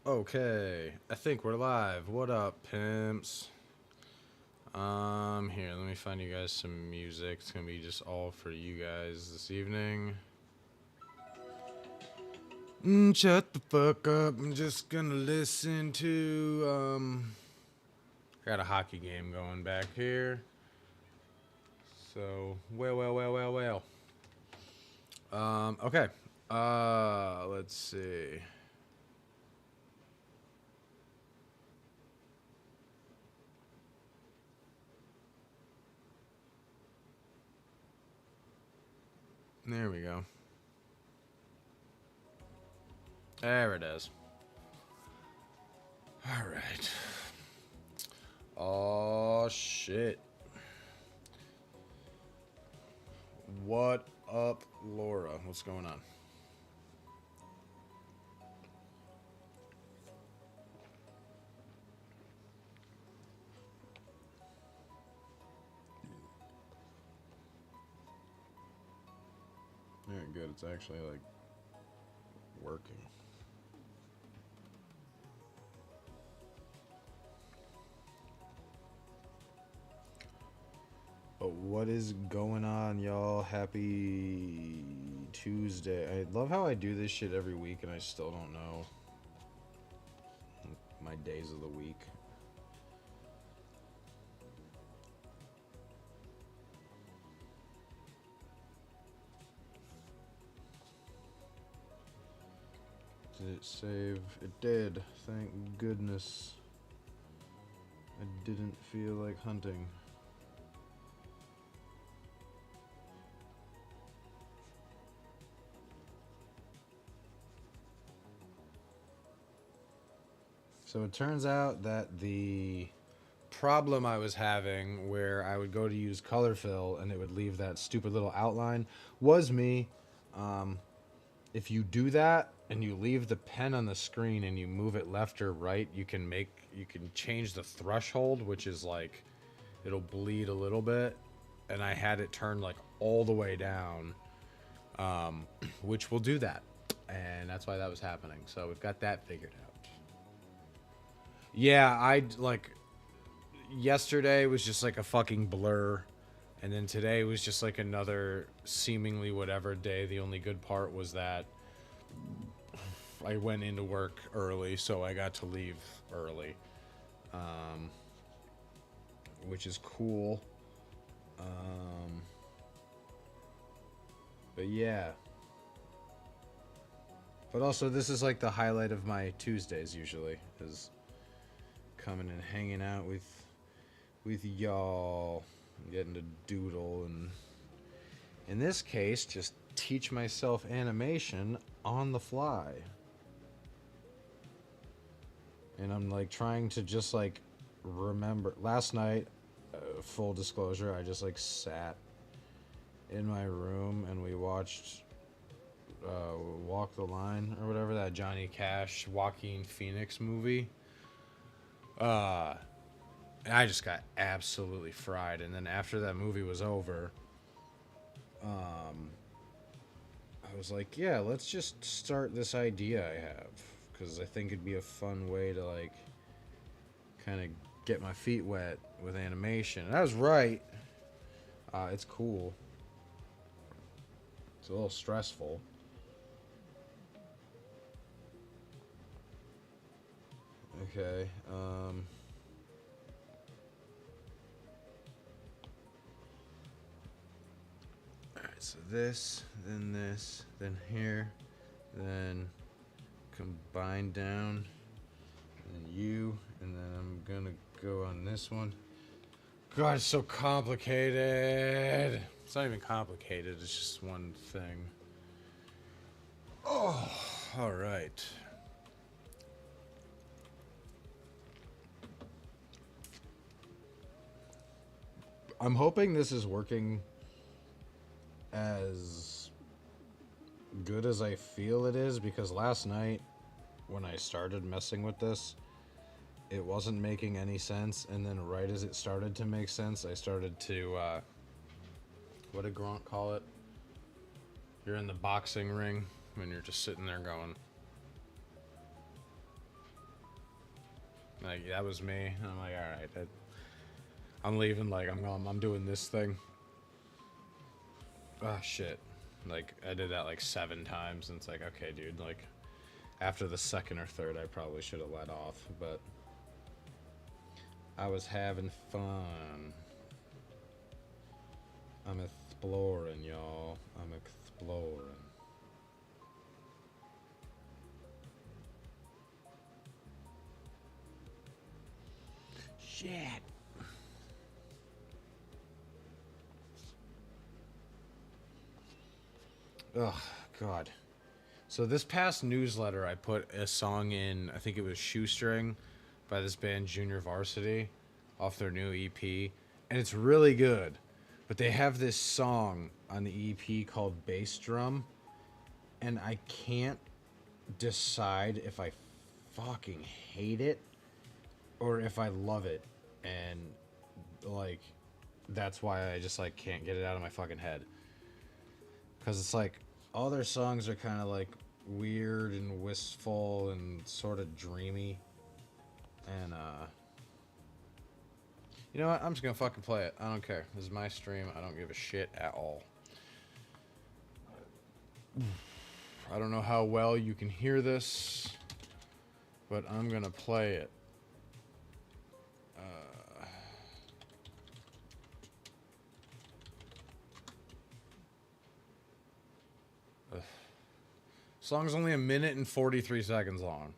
Okay, I think we're live. What up, pimps? Here, let me find you guys some music. It's gonna be just all for you guys this evening. Shut the fuck up. I'm just gonna listen to, I got a hockey game going back here. So, well. Okay. Let's see. There we go. There it is. All right. Oh shit. What up, Laura? What's going on? Yeah, good. It's actually like working. But what is going on, y'all? Happy Tuesday. I love how I do this shit every week and I still don't know my days of the week. Did it save? It did. Thank goodness. I didn't feel like hunting. So it turns out that the problem I was having where I would go to use color fill and it would leave that stupid little outline was me. If you do that and you leave the pen on the screen and you move it left or right, you can change the threshold, which is like it'll bleed a little bit. And I had it turned like all the way down, which will do that. And that's why that was happening. So we've got that figured out. Yeah, I like yesterday was just like a fucking blur. And then today was just like another seemingly whatever day. The only good part was that I went into work early, so I got to leave early, um, which is cool. Um, but yeah. But also, this is like the highlight of my Tuesdays usually, is coming and hanging out with y'all, getting to doodle, and in this case, just teach myself animation on the fly. And I'm like trying to just like remember. Last night, full disclosure, I just like sat in my room and we watched Walk the Line or whatever, that Johnny Cash Joaquin Phoenix movie. Uh, and I just got absolutely fried. And then after that movie was over, um, I was like, yeah, let's just start this idea I have because I think it'd be a fun way to like kind of get my feet wet with animation. And I was right. It's cool. It's a little stressful. Okay. Alright, so this, then here, then combine down, and then you, and then I'm gonna go on this one. God, it's so complicated. It's not even complicated, it's just one thing. Oh, alright. I'm hoping this is working as good as I feel it is because last night when I started messing with this, it wasn't making any sense, and then right as it started to make sense, I started to what did Grant call it? You're in the boxing ring when you're just sitting there going, Like that was me. And I'm like, all right, I'm leaving. Like I'm doing this thing. Oh shit. Like I did that like 7 times, and it's like, okay, dude. Like after the second or third, I probably should have let off, but I was having fun. I'm exploring, y'all. I'm exploring. Shit. Oh, God. So this past newsletter, I put a song in, I think it was Shoestring by this band Junior Varsity off their new EP, and it's really good. But they have this song on the EP called Bass Drum, and I can't decide if I fucking hate it or if I love it. And like that's why I just like can't get it out of my fucking head. Cuz it's like all their songs are kind of like weird and wistful and sort of dreamy. And you know what? I'm just going to fucking play it. I don't care. This is my stream. I don't give a shit at all. I don't know how well you can hear this, but I'm going to play it. Song's only 1 minute and 43 seconds long.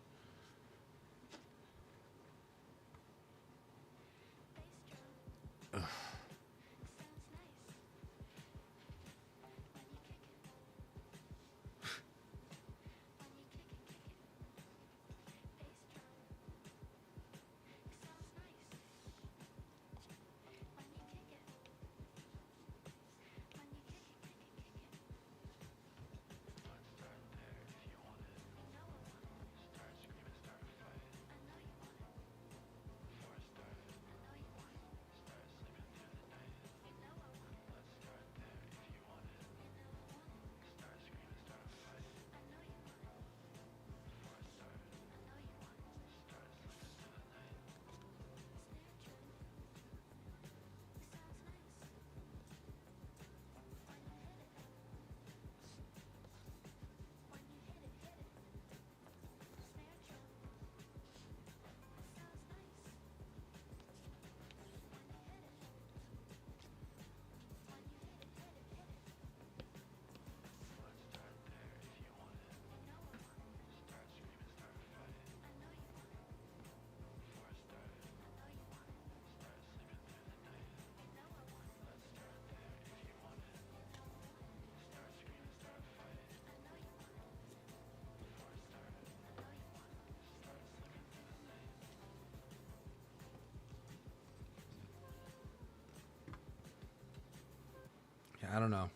I don't know.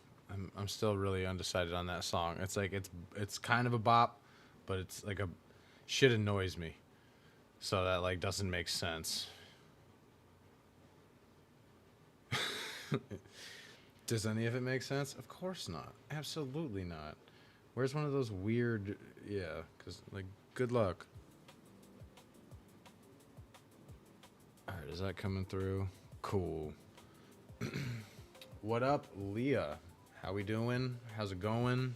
I'm still really undecided on that song. It's like it's kind of a bop, but it's like a shit annoys me. So that like doesn't make sense. Does any of it make sense? Of course not. Absolutely not. Where's one of those weird yeah, cuz like good luck. All right, is that coming through? Cool. What up, Leah? How we doing? How's it going?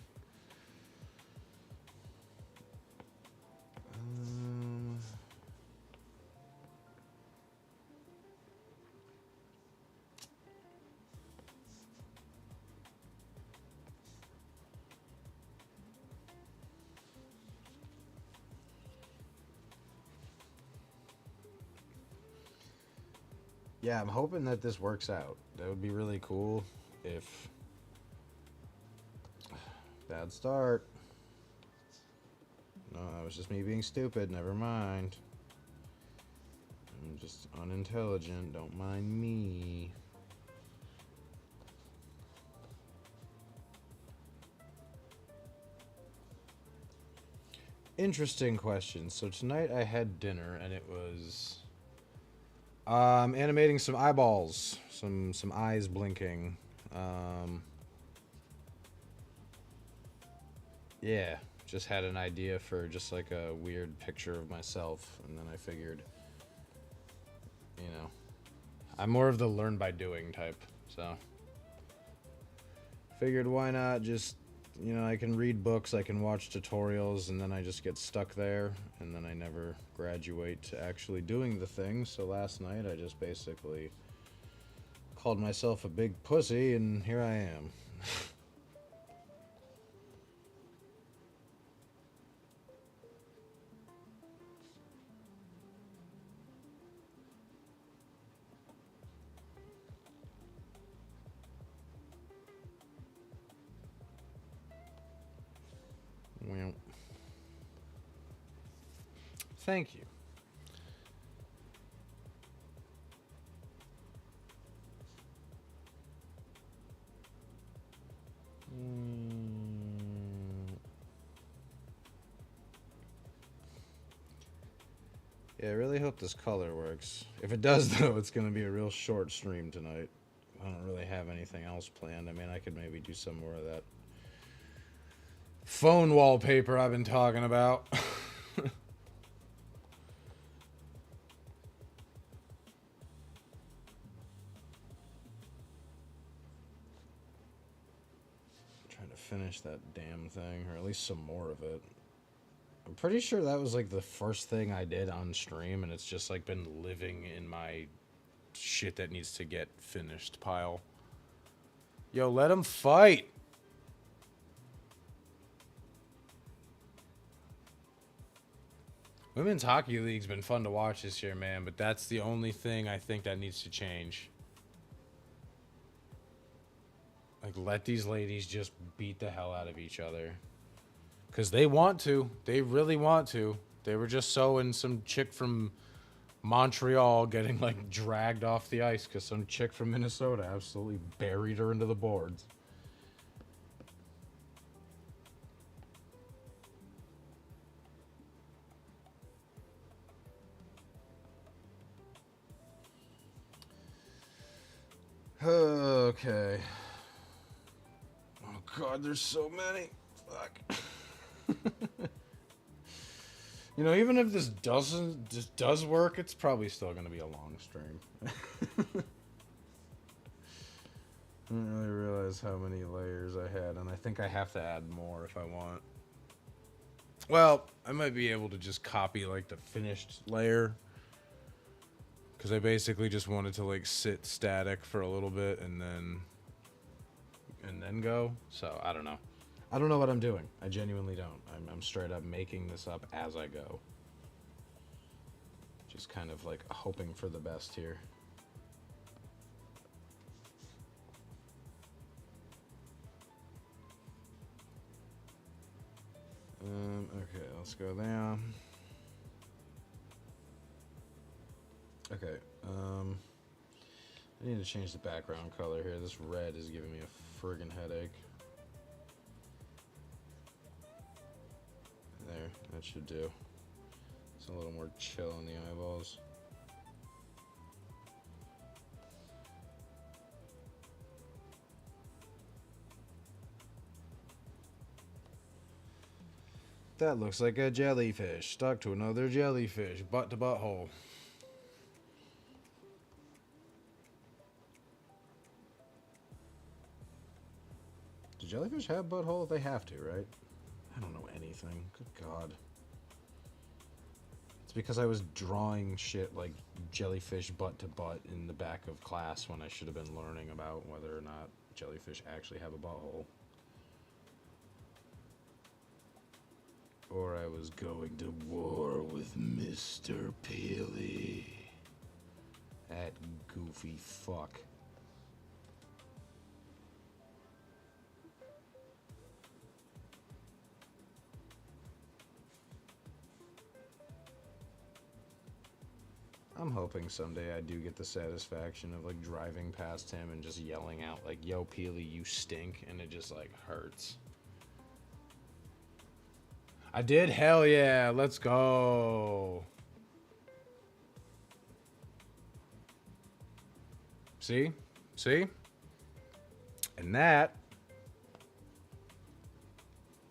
Yeah, I'm hoping that this works out. That would be really cool if... Bad start. No, that was just me being stupid. Never mind. I'm just unintelligent. Don't mind me. Interesting question. So tonight I had dinner and it was animating some eyeballs, some eyes blinking. Yeah, just had an idea for just like a weird picture of myself, and then I figured you know, I'm more of the learn by doing type. So figured why not just, you know, I can read books, I can watch tutorials, and then I just get stuck there, and then I never graduate to actually doing the thing. So last night I just basically called myself a big pussy, and here I am. Well, thank you. Yeah, I really hope this color works. If it does, though, it's going to be a real short stream tonight. I don't really have anything else planned. I mean, I could maybe do some more of that phone wallpaper I've been talking about. Trying to finish that damn thing, or at least some more of it. I'm pretty sure that was like the first thing I did on stream, and it's just like been living in my shit that needs to get finished pile. Yo, let him fight! Women's Hockey League's been fun to watch this year, man, but that's the only thing I think that needs to change. Like, let these ladies just beat the hell out of each other. Because they want to. They really want to. They were just so in some chick from Montreal getting, like, dragged off the ice because some chick from Minnesota absolutely buried her into the boards. Okay. Oh, God, there's so many. Fuck. You know, even if this does work, it's probably still going to be a long stream. I didn't really realize how many layers I had, and I think I have to add more if I want. Well, I might be able to just copy, like, the finished layer. Because I basically just wanted to, like, sit static for a little bit and then go. So, I don't know. I don't know what I'm doing. I genuinely don't. I'm straight up making this up as I go. Just kind of, like, hoping for the best here. Okay, let's go there. Okay, I need to change the background color here. This red is giving me a friggin' headache. There, that should do. It's a little more chill on the eyeballs. That looks like a jellyfish stuck to another jellyfish, butt to butthole. Do jellyfish have butthole? They have to, right? I don't know anything. Good God. It's because I was drawing shit like jellyfish butt to butt in the back of class when I should have been learning about whether or not jellyfish actually have a butthole. Or I was going to war with Mr. Peely. That goofy fuck. I'm hoping someday I do get the satisfaction of, like, driving past him and just yelling out, like, yo, Peely, you stink, and it just, like, hurts. I did? Hell yeah, let's go. See? See? And that...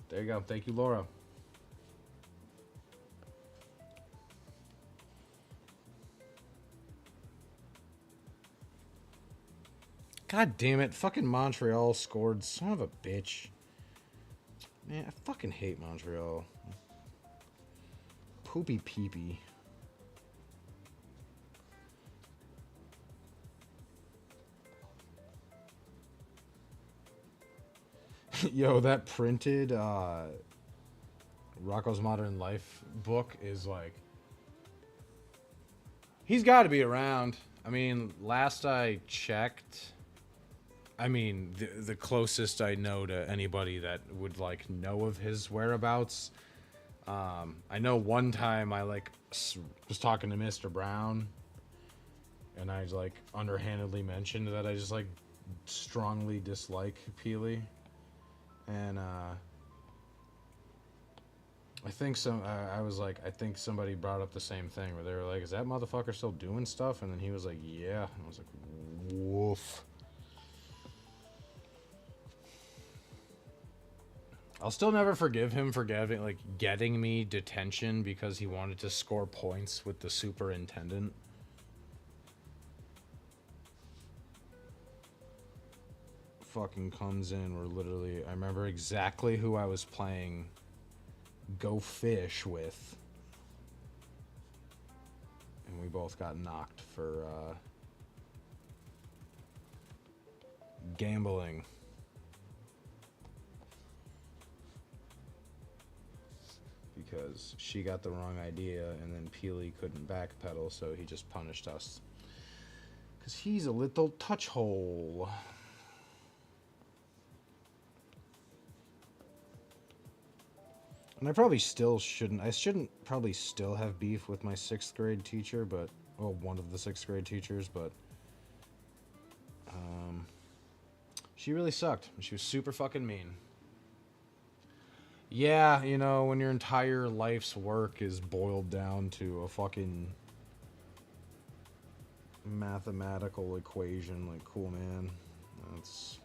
There you go. Thank you, Laura. God damn it. Fucking Montreal scored. Son of a bitch. Man, I fucking hate Montreal. Poopy peepee. Yo, that printed Rocko's Modern Life book is like... He's got to be around. I mean, last I checked... I mean, the closest I know to anybody that would, like, know of his whereabouts. I know one time I, like, was talking to Mr. Brown, and I, like, underhandedly mentioned that I just, like, strongly dislike Peely. And, I think I was like, I think somebody brought up the same thing, where they were like, is that motherfucker still doing stuff? And then he was like, yeah. And I was like, woof. I'll still never forgive him for getting me detention because he wanted to score points with the superintendent. Fucking comes in, we're literally... I remember exactly who I was playing Go Fish with. And we both got knocked for gambling. Because she got the wrong idea, and then Peely couldn't backpedal, so he just punished us. Because he's a little touch hole. And I probably still shouldn't. I shouldn't probably still have beef with my 6th grade teacher, but... Well, one of the 6th grade teachers, but... she really sucked. She was super fucking mean. Yeah, you know, when your entire life's work is boiled down to a fucking mathematical equation, like, cool, man. That's...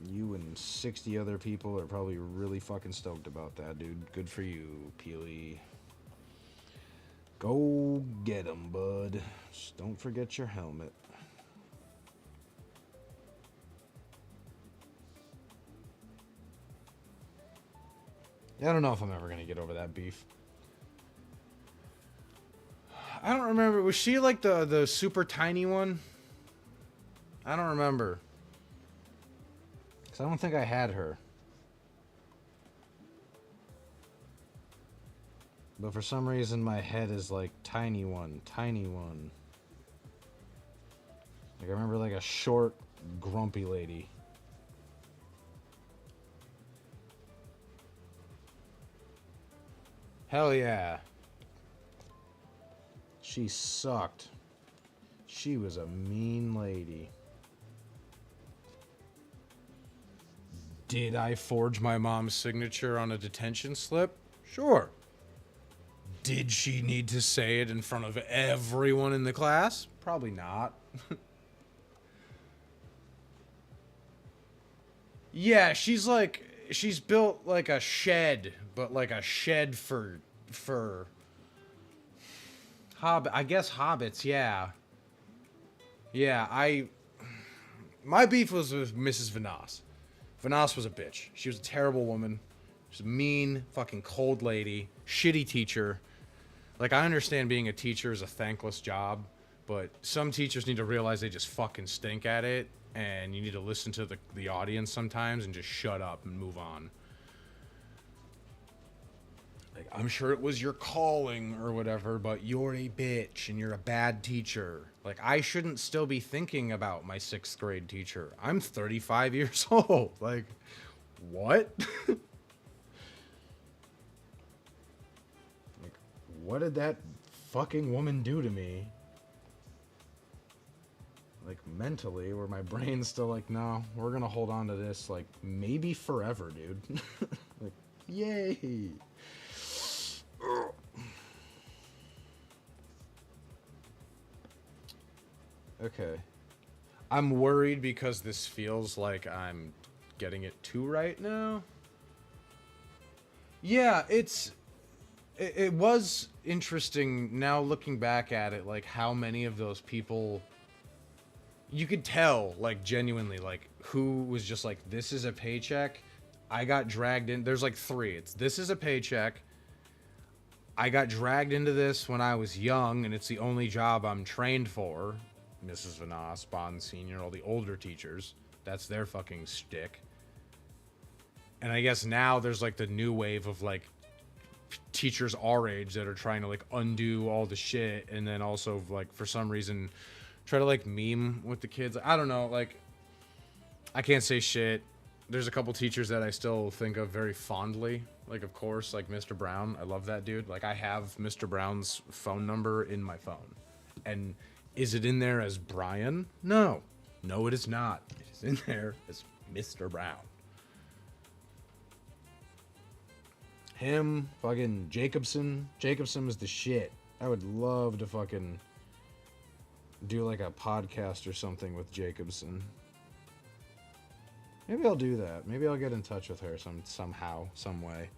You and 60 other people are probably really fucking stoked about that, dude. Good for you, Peely. Go get 'em, bud. Just don't forget your helmet. I don't know if I'm ever going to get over that beef. I don't remember. Was she like the super tiny one? I don't remember. Because I don't think I had her. But for some reason my head is like tiny one, tiny one. Like I remember like a short, grumpy lady. Hell yeah. She sucked. She was a mean lady. Did I forge my mom's signature on a detention slip? Sure. Did she need to say it in front of everyone in the class? Probably not. Yeah, she's built like a shed, but like a shed for I guess hobbits, yeah. Yeah, my beef was with Mrs. Vanass. Vanass was a bitch. She was a terrible woman. She was a mean, fucking cold lady. Shitty teacher. Like, I understand being a teacher is a thankless job, but some teachers need to realize they just fucking stink at it, and you need to listen to the audience sometimes and just shut up and move on. Like, I'm sure it was your calling or whatever, but you're a bitch and you're a bad teacher. Like, I shouldn't still be thinking about my 6th grade teacher. I'm 35 years old. Like, what? Like, what did that fucking woman do to me? Like, mentally, where my brain's still like, no, we're gonna hold on to this, like, maybe forever, dude. Like, yay! Okay. I'm worried because this feels like I'm getting it too right now. Yeah, it was interesting now looking back at it, like how many of those people you could tell, like, genuinely, like, who was just like, this is a paycheck. I got dragged in. There's like three. It's, this is a paycheck. I got dragged into this when I was young, and it's the only job I'm trained for. Mrs. Vanas, Bond Sr., all the older teachers. That's their fucking shtick. And I guess now there's like the new wave of like teachers our age that are trying to like undo all the shit, and then also like for some reason try to like meme with the kids. I don't know, like I can't say shit. There's a couple teachers that I still think of very fondly. Like, of course, like Mr. Brown. I love that dude. Like, I have Mr. Brown's phone number in my phone. And is it in there as Brian? No. No, it is not. It is in there as Mr. Brown. Him, fucking Jacobson. Jacobson is the shit. I would love to fucking do like a podcast or something with Jacobson. Maybe I'll do that. Maybe I'll get in touch with her somehow, some way.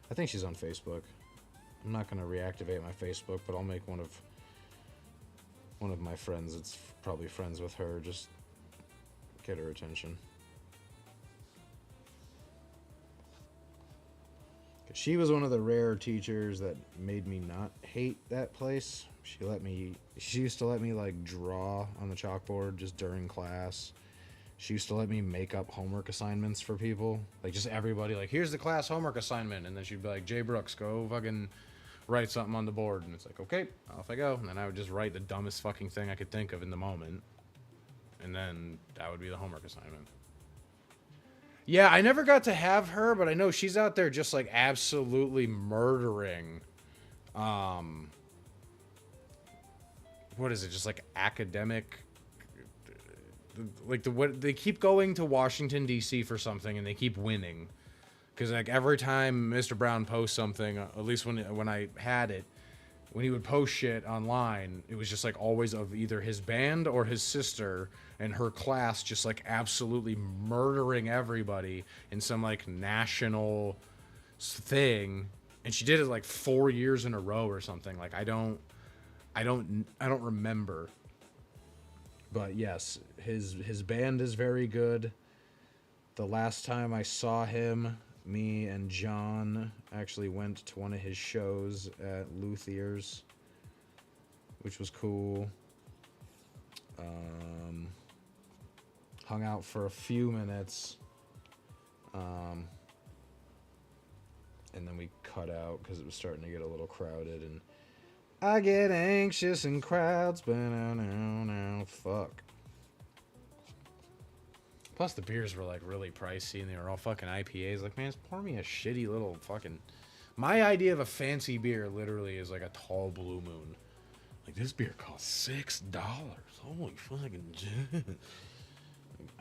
I think she's on Facebook. I'm not gonna reactivate my Facebook, but I'll make one of my friends that's probably friends with her, just get her attention. She was one of the rare teachers that made me not hate that place. She used to let me like draw on the chalkboard just during class. She used to let me make up homework assignments for people. Like, just everybody, like, here's the class homework assignment. And then she'd be like, Jay Brooks, go fucking write something on the board. And it's like, okay, off I go. And then I would just write the dumbest fucking thing I could think of in the moment. And then that would be the homework assignment. Yeah, I never got to have her, but I know she's out there just, like, absolutely murdering, what is it, just, like, academic... Like, what they keep going to Washington D.C. for something, and they keep winning, because like every time Mr. Brown posts something, at least when I had it, when he would post shit online, it was just like always of either his band or his sister and her class just like absolutely murdering everybody in some like national thing, and she did it like 4 years in a row or something. Like I don't remember. But yes, his band is very good. The last time I saw him, me and John actually went to one of his shows at Luthier's, which was cool. Hung out for a few minutes. And then we cut out because it was starting to get a little crowded, and I get anxious in crowds, but no, fuck. Plus the beers were like really pricey, and they were all fucking IPAs. Like, man, just pour me a shitty little fucking... My idea of a fancy beer literally is like a tall Blue Moon. Like, this beer costs $6. Holy fucking shit.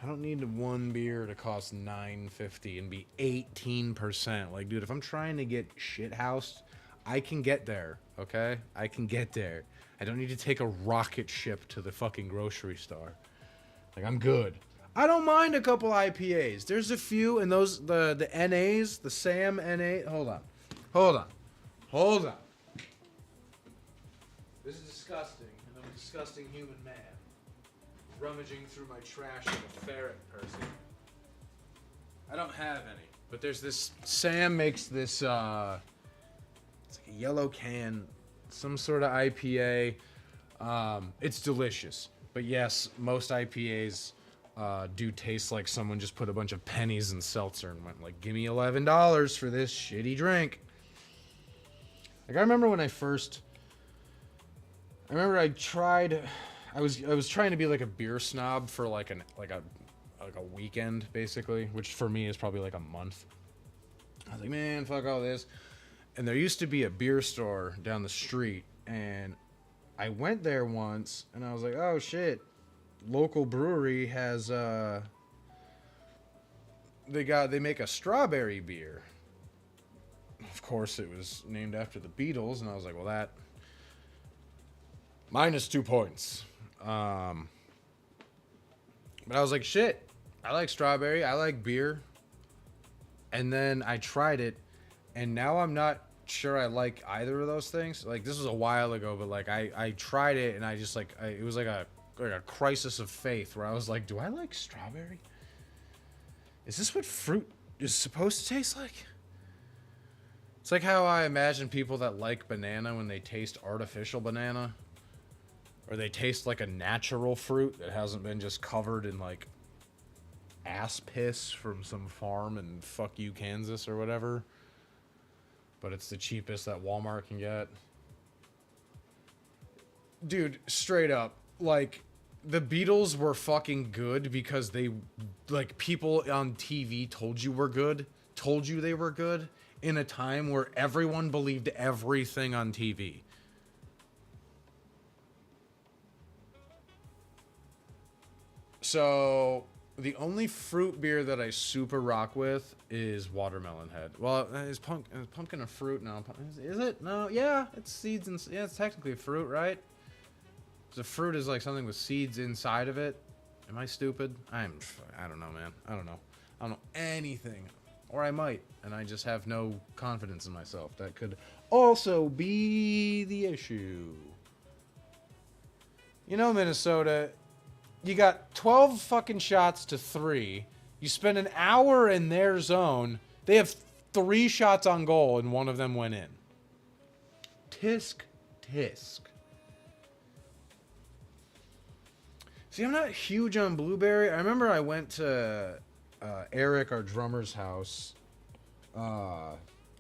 I don't need one beer to cost $9.50 and be 18%. Like, dude, if I'm trying to get shithoused, I can get there, okay? I can get there. I don't need to take a rocket ship to the fucking grocery store. Like, I'm good. I don't mind a couple IPAs. There's a few, and those, the NAs, the Sam NA. Hold on. This is disgusting, and I'm a disgusting human man. Rummaging through my trash like a ferret person. I don't have any, but there's this, Sam makes this, it's like a yellow can, some sort of IPA. It's delicious, but yes, most IPAs do taste like someone just put a bunch of pennies in seltzer and went like, give me $11 for this shitty drink. Like, I remember when I was trying to be like a beer snob for like a weekend, basically, which for me is probably like a month. I was like, man, fuck all this. And there used to be a beer store down the street, and I went there once, and I was like, oh shit, local brewery has they make a strawberry beer. Of course, it was named after the Beatles, and I was like, well, that minus 2 points. But I was like, shit, I like strawberry, I like beer. And then I tried it, and now I'm not sure I like either of those things. Like, this was a while ago, but like I tried it, and I just like it was like a a crisis of faith where I was like, do I like strawberry? Is this what fruit is supposed to taste like? It's like how I imagine people that like banana when they taste artificial banana. Or they taste like a natural fruit that hasn't been just covered in like ass piss from some farm in fuck you, Kansas or whatever. But it's the cheapest that Walmart can get. Dude, straight up, like, the Beatles were fucking good because they, like, people on TV told you they were good in a time where everyone believed everything on TV. So, the only fruit beer that I super rock with is Watermelon Head. Well, is pumpkin a fruit? No. Is it? No. Yeah, it's seeds and... Yeah, it's technically a fruit, right? The fruit is like something with seeds inside of it. Am I stupid? I don't know, man. I don't know anything. Or I might, and I just have no confidence in myself. That could also be the issue. You know, Minnesota, you got 12 fucking shots to 3. You spend an hour in their zone. They have 3 shots on goal, and one of them went in. Tisk, tisk. See, I'm not huge on blueberry. I remember I went to Eric, our drummer's house,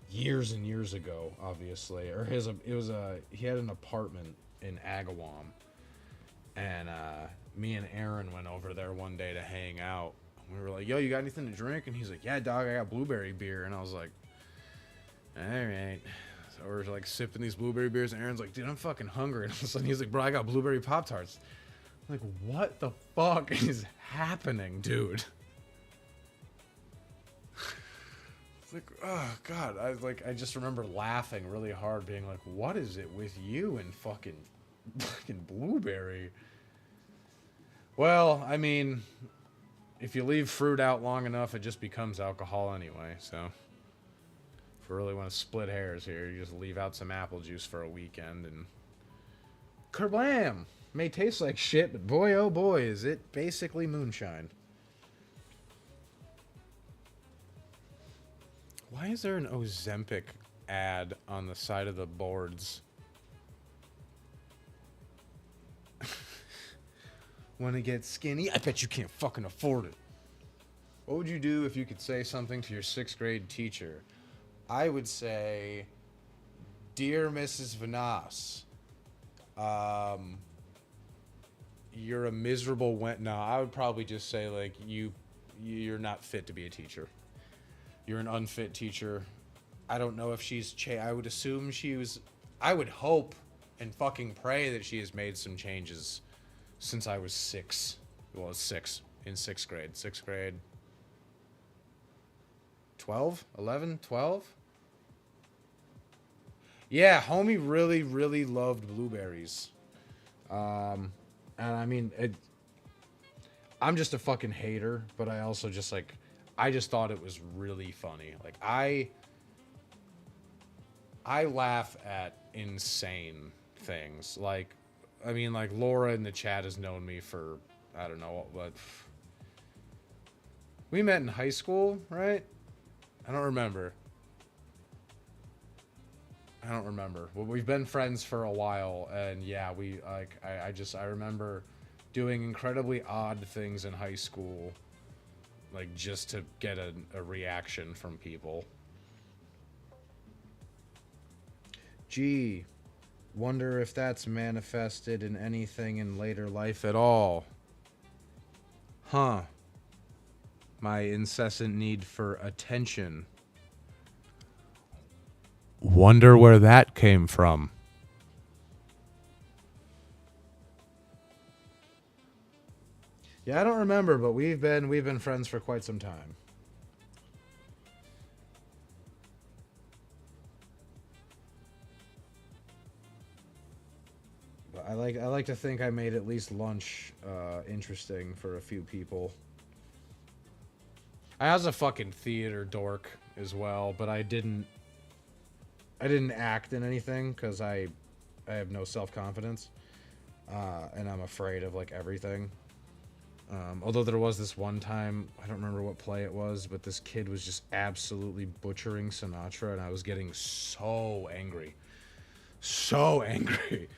years and years ago, obviously. Or he had an apartment in Agawam. And me and Aaron went over there one day to hang out. We were like, yo, you got anything to drink? And he's like, yeah, dog, I got blueberry beer. And I was like, all right. So we're like sipping these blueberry beers. And Aaron's like, dude, I'm fucking hungry. And all of a sudden he's like, bro, I got blueberry Pop-Tarts. Like, what the fuck is happening, dude? It's like, oh god, I just remember laughing really hard, being like, what is it with you and fucking blueberry? Well, I mean, if you leave fruit out long enough, it just becomes alcohol anyway, so if we really want to split hairs here, you just leave out some apple juice for a weekend and kerblam! May taste like shit, but boy, oh boy, is it basically moonshine. Why is there an Ozempic ad on the side of the boards? Want to get skinny? I bet you can't fucking afford it. What would you do if you could say something to your 6th grade teacher? I would say, Dear Mrs. Vanas, you're a miserable no, I would probably just say, like, you're not fit to be a teacher. You're an unfit teacher. I don't know if she's I would assume I would hope and fucking pray that she has made some changes since I was 6. Well, 6 in 6th grade. 6th grade. 12? 11? 12? Yeah, homie really, really loved blueberries. And I mean, I'm just a fucking hater, but I also just like, I just thought it was really funny. Like, I laugh at insane things. Like, I mean, like, Laura in the chat has known me for, I don't know, what we met in high school, right? I don't remember. Well, we've been friends for a while, and yeah, I remember doing incredibly odd things in high school, like, just to get a reaction from people. Gee, wonder if that's manifested in anything in later life at all. Huh. My incessant need for attention. Wonder where that came from. Yeah, I don't remember, but we've been friends for quite some time. But I like to think I made at least lunch interesting for a few people. I was a fucking theater dork as well, but I didn't act in anything because I have no self-confidence. and I'm afraid of like everything. Although there was this one time, I don't remember what play it was, but this kid was just absolutely butchering Sinatra, and I was getting so angry. So angry.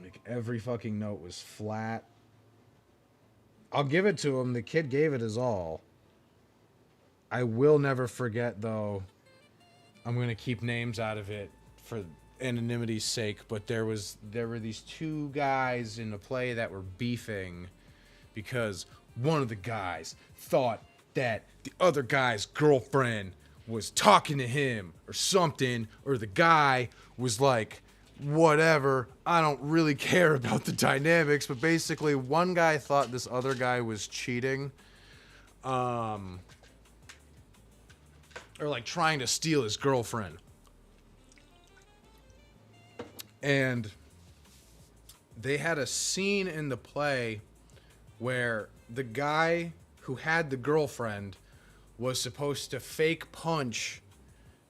Like, every fucking note was flat. I'll give it to him. The kid gave it his all. I will never forget, though. I'm going to keep names out of it for anonymity's sake, but there were these two guys in the play that were beefing because one of the guys thought that the other guy's girlfriend was talking to him or something, or the guy was like, whatever, I don't really care about the dynamics, but basically one guy thought this other guy was cheating, or like trying to steal his girlfriend. And they had a scene in the play where the guy who had the girlfriend was supposed to fake punch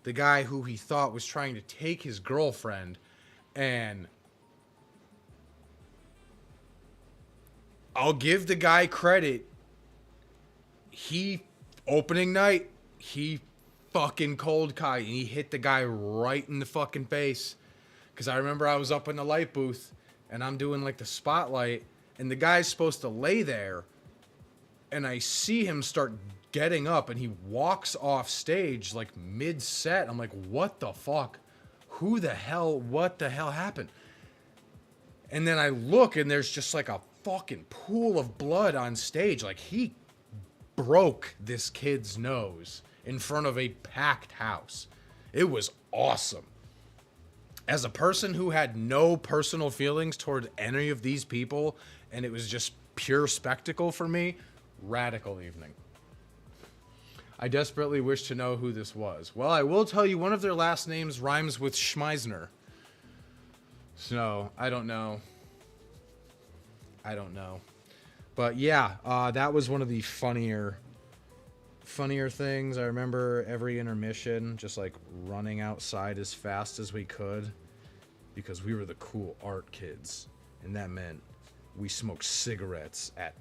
the guy who he thought was trying to take his girlfriend. And I'll give the guy credit. Opening night, he fucking cold cocked, and he hit the guy right in the fucking face. Because I remember I was up in the light booth and I'm doing like the spotlight, and the guy's supposed to lay there, and I see him start getting up and he walks off stage like mid-set. I'm like, what the fuck? What the hell happened? And then I look and there's just like a fucking pool of blood on stage. Like, he broke this kid's nose in front of a packed house. It was awesome. As a person who had no personal feelings toward any of these people, and it was just pure spectacle for me, radical evening. I desperately wish to know who this was. Well, I will tell you one of their last names rhymes with Schmeisner. So, I don't know. But yeah, that was one of the funnier things. I remember every intermission just like running outside as fast as we could because we were the cool art kids, and that meant we smoked cigarettes at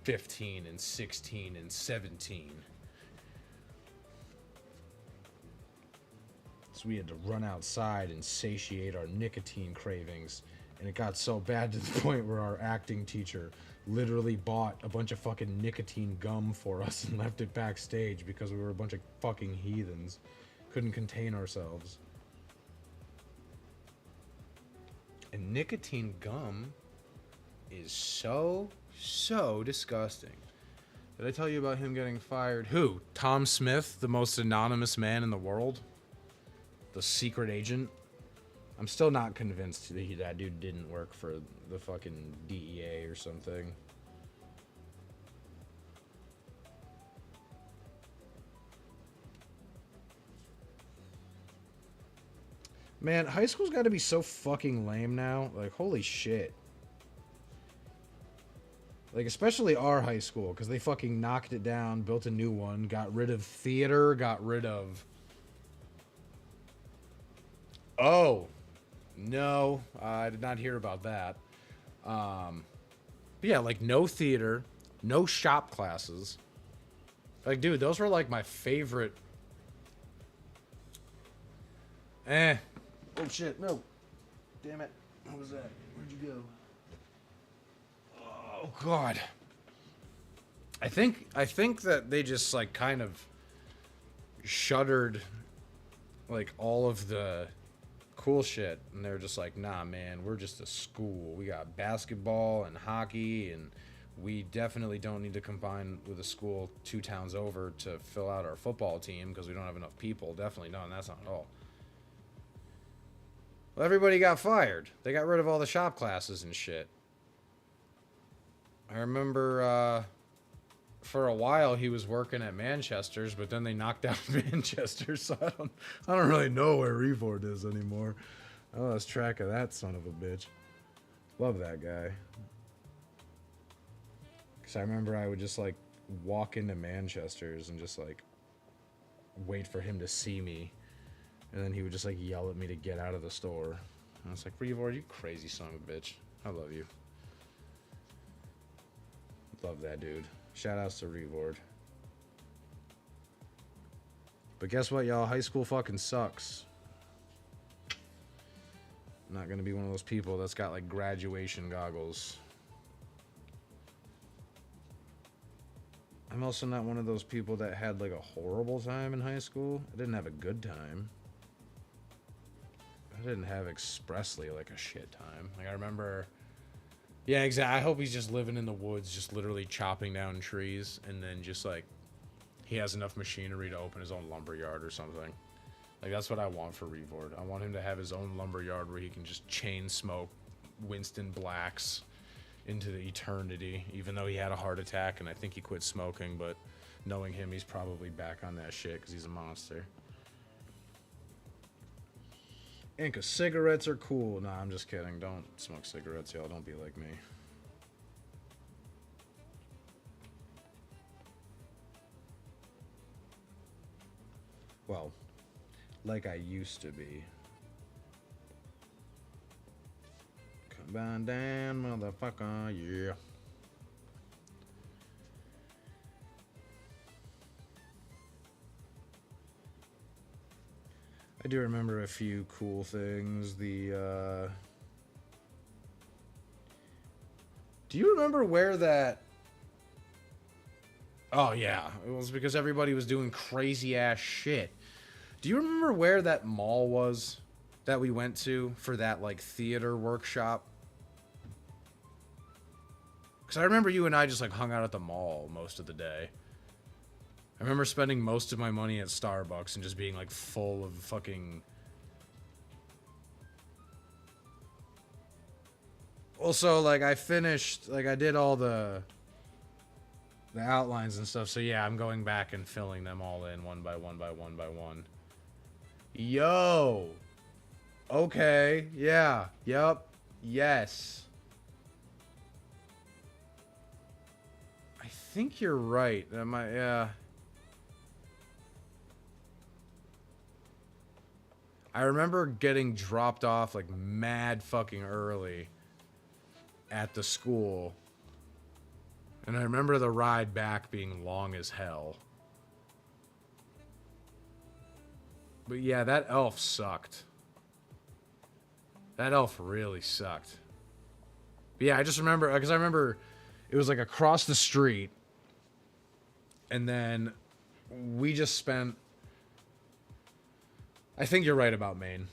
15 and 16 and 17. So we had to run outside and satiate our nicotine cravings, and it got so bad to the point where our acting teacher literally bought a bunch of fucking nicotine gum for us and left it backstage because we were a bunch of fucking heathens. Couldn't contain ourselves. And nicotine gum is so disgusting. Did I tell you about him getting fired? Who? Tom Smith, the most anonymous man in the world? The secret agent? I'm still not convinced that dude didn't work for the fucking DEA or something. Man, high school's got to be so fucking lame now. Like, holy shit. Like, especially our high school, because they fucking knocked it down, built a new one, got rid of theater, got rid of... Oh, no, I did not hear about that. But yeah, like, no theater, no shop classes. Like, dude, those were, like, my favorite... Oh, shit, no. Damn it. What was that? Where'd you go? Oh, God. I think that they just, like, kind of shuttered, like, all of the cool shit, and they're just like, nah, man, we're just a school. We got basketball and hockey, and we definitely don't need to combine with a school 2 towns over to fill out our football team because we don't have enough people. Definitely not, and that's not at all. Well, everybody got fired. They got rid of all the shop classes and shit. I remember for a while he was working at Manchester's, but then they knocked down Manchester's, so I don't really know where Reford is anymore. I lost track of that son of a bitch. Love that guy. Because I remember I would just like walk into Manchester's and just like wait for him to see me, and then he would just like yell at me to get out of the store. And it's like, Revord, you crazy son of a bitch. I love you. Love that dude. Shout outs to Revord. But guess what, y'all? High school fucking sucks. I'm not gonna be one of those people that's got like graduation goggles. I'm also not one of those people that had like a horrible time in high school. I didn't have a good time. I didn't have expressly like a shit time. Like I remember, yeah, exactly. I hope he's just living in the woods, just literally chopping down trees, and then just like he has enough machinery to open his own lumber yard or something. Like that's what I want for Revord. I want him to have his own lumber yard where he can just chain smoke Winston Blacks into the eternity, even though he had a heart attack and I think he quit smoking, but knowing him, he's probably back on that shit because he's a monster. And 'cause cigarettes are cool. Nah, I'm just kidding. Don't smoke cigarettes, y'all. Don't be like me. Well, like I used to be. Come on down, motherfucker, yeah. I do remember a few cool things. Do you remember where that... Oh, yeah. It was because everybody was doing crazy-ass shit. Do you remember where that mall was that we went to for that, like, theater workshop? Because I remember you and I just, like, hung out at the mall most of the day. I remember spending most of my money at Starbucks and just being, like, full of fucking... Also, like, I finished... Like, I did all the outlines and stuff. So, yeah, I'm going back and filling them all in one by one by one by one. Yo! Okay. Yeah. Yup. Yes. I think you're right. That might... Yeah. I remember getting dropped off like mad fucking early at the school. And I remember the ride back being long as hell. But yeah, that elf sucked. That elf really sucked. But yeah, I just remember, because I remember it was like across the street. And then we just spent... I think you're right about Maine.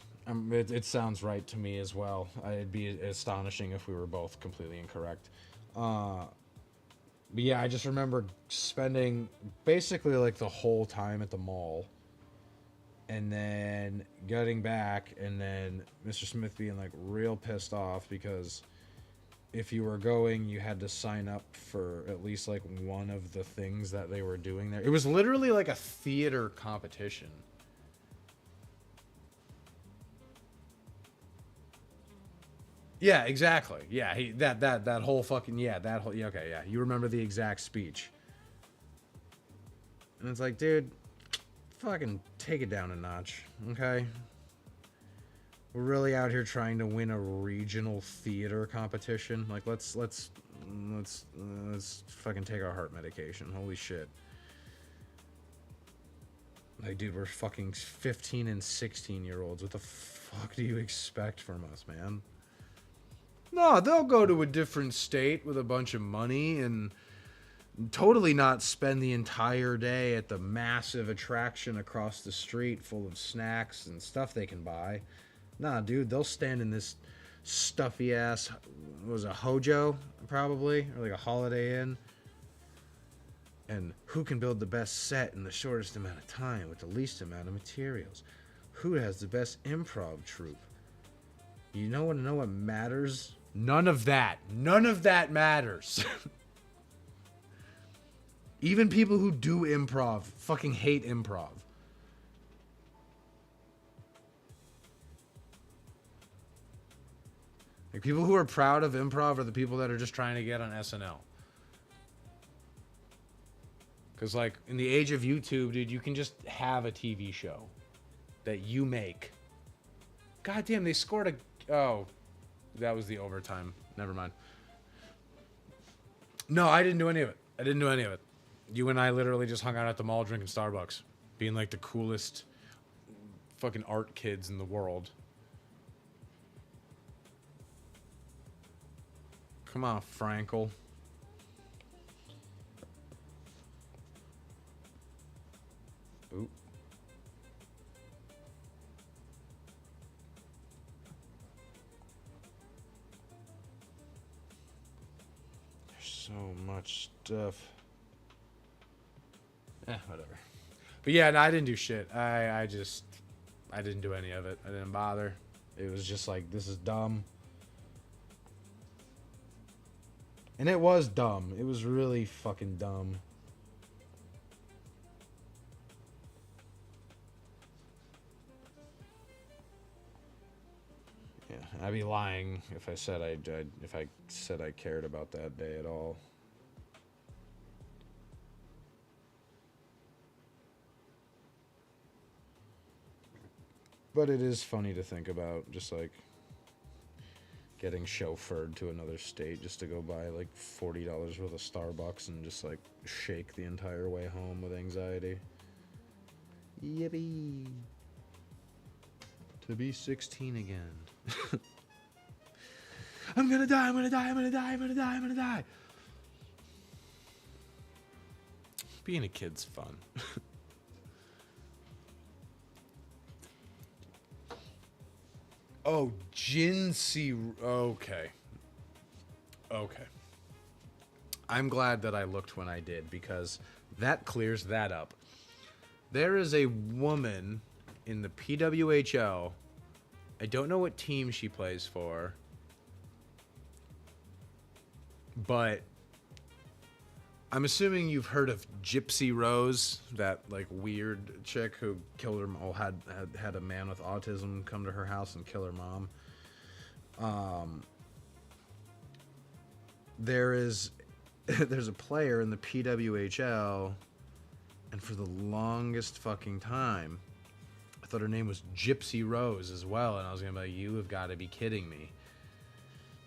It sounds right to me as well. It'd be astonishing if we were both completely incorrect. But yeah, I just remember spending basically like the whole time at the mall. And then getting back and then Mr. Smith being like real pissed off because if you were going, you had to sign up for at least like one of the things that they were doing there. It was literally like a theater competition. Yeah, exactly. Yeah, that whole fucking that whole okay, yeah. You remember the exact speech. And it's like, dude, fucking take it down a notch, okay? We're really out here trying to win a regional theater competition. Like let's fucking take our heart medication. Holy shit. Like, dude, we're fucking 15 and 16-year-olds. What the fuck do you expect from us, man? No, they'll go to a different state with a bunch of money and totally not spend the entire day at the massive attraction across the street full of snacks and stuff they can buy. Nah, dude, they'll stand in this stuffy ass, what was it, Hojo, probably, or like a Holiday Inn. And who can build the best set in the shortest amount of time with the least amount of materials? Who has the best improv troupe? You know what matters? None of that. None of that matters. Even people who do improv fucking hate improv. Like, people who are proud of improv are the people that are just trying to get on SNL. Because, like, in the age of YouTube, dude, you can just have a TV show that you make. God damn, they scored Oh, that was the overtime. Never mind. No, I didn't do any of it. I didn't do any of it. You and I literally just hung out at the mall drinking Starbucks, being like the coolest fucking art kids in the world. Come on, Frankel. Oop. There's so much stuff. Whatever. But yeah, no, I didn't do shit. I didn't do any of it. I didn't bother. It was just like, this is dumb. And it was dumb. It was really fucking dumb. Yeah, I'd be lying if I said I cared about that day at all. But it is funny to think about, just like getting chauffeured to another state just to go buy like $40 worth of Starbucks and just like shake the entire way home with anxiety. Yippee! To be 16 again. I'm gonna die, I'm gonna die, I'm gonna die, I'm gonna die, I'm gonna die. Being a kid's fun. Oh, Jinsey. Okay. Okay. I'm glad that I looked when I did, because that clears that up. There is a woman in the PWHL. I don't know what team she plays for, but I'm assuming you've heard of Gypsy Rose, that like weird chick who killed her. Had a man with autism come to her house and kill her mom. There's a player in the PWHL, and for the longest fucking time, I thought her name was Gypsy Rose as well, and I was gonna be like, you have got to be kidding me.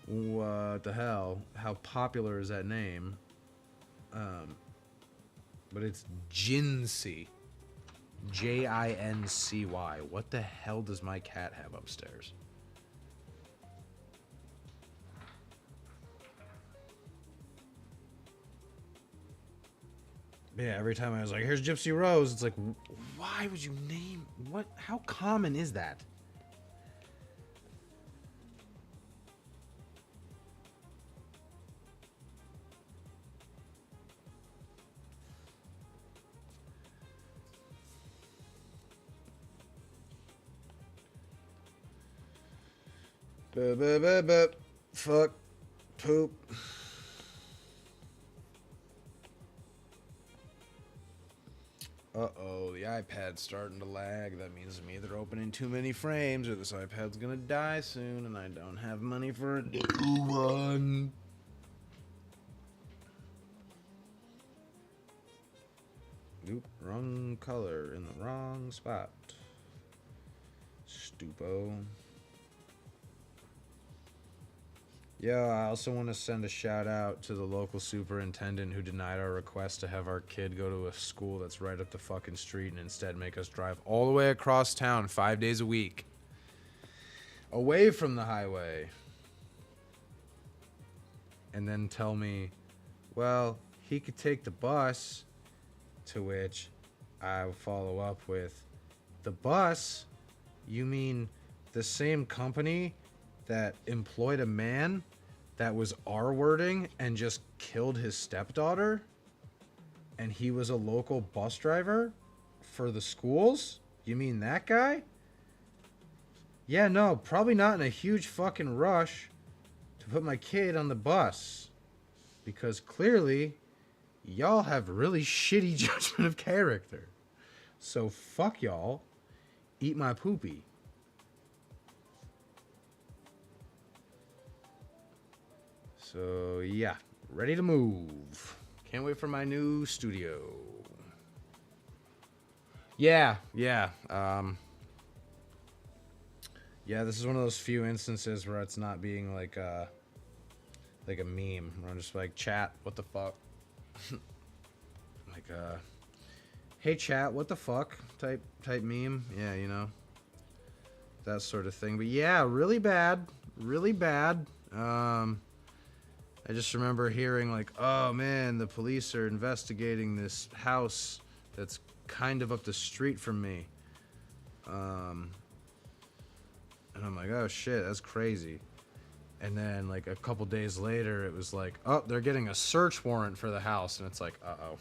What the hell? How popular is that name? But it's Jincy. Jincy. What the hell does my cat have upstairs? Yeah, every time I was like, here's Gypsy Rose, it's like, why would you name... What? How common is that? Fuck. Poop. Uh-oh, the iPad's starting to lag. That means I'm either opening too many frames or this iPad's gonna die soon and I don't have money for a new one. Nope, wrong color in the wrong spot. Stupo. Yeah, I also want to send a shout out to the local superintendent who denied our request to have our kid go to a school that's right up the fucking street and instead make us drive all the way across town 5 days a week. Away from the highway. And then tell me, well, he could take the bus, to which I will follow up with, the bus? You mean the same company that employed a man that was R-wording and just killed his stepdaughter? And he was a local bus driver for the schools? You mean that guy? Yeah, no, probably not in a huge fucking rush to put my kid on the bus. Because clearly, y'all have really shitty judgment of character. So fuck y'all. Eat my poopy. So yeah, ready to move. Can't wait for my new studio. Yeah. Yeah, Yeah, this is one of those few instances where it's not being like a meme. Where I'm just like, chat, what the fuck? Like hey chat, what the fuck? Type meme. Yeah, you know. That sort of thing. But yeah, really bad. Really bad. I just remember hearing like, oh man, the police are investigating this house that's kind of up the street from me. And I'm like, oh shit, that's crazy. And then like a couple days later, it was like, oh, they're getting a search warrant for the house. And it's like, uh-oh.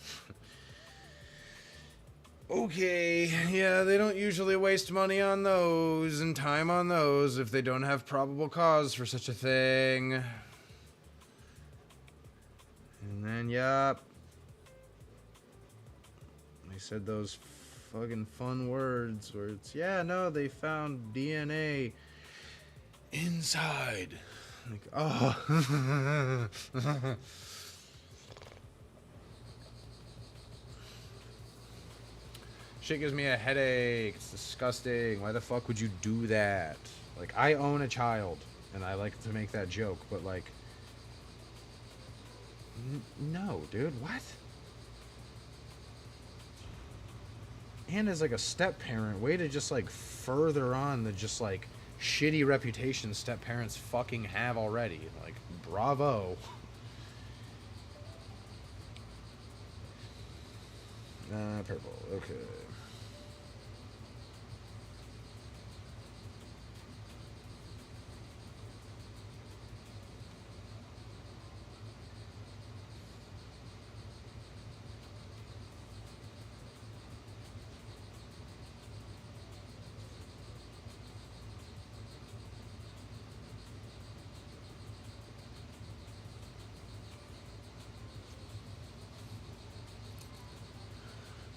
Okay, yeah, they don't usually waste money on those and time on those if they don't have probable cause for such a thing. And then, yup. They said those fucking fun words where it's, yeah, no, they found DNA inside. Like, oh. Shit gives me a headache. It's disgusting. Why the fuck would you do that? Like, I own a child, and I like to make that joke, but like, no, dude, what? And as like a step parent, way to just like further on the just like shitty reputation step parents fucking have already. Like, bravo. Purple, okay.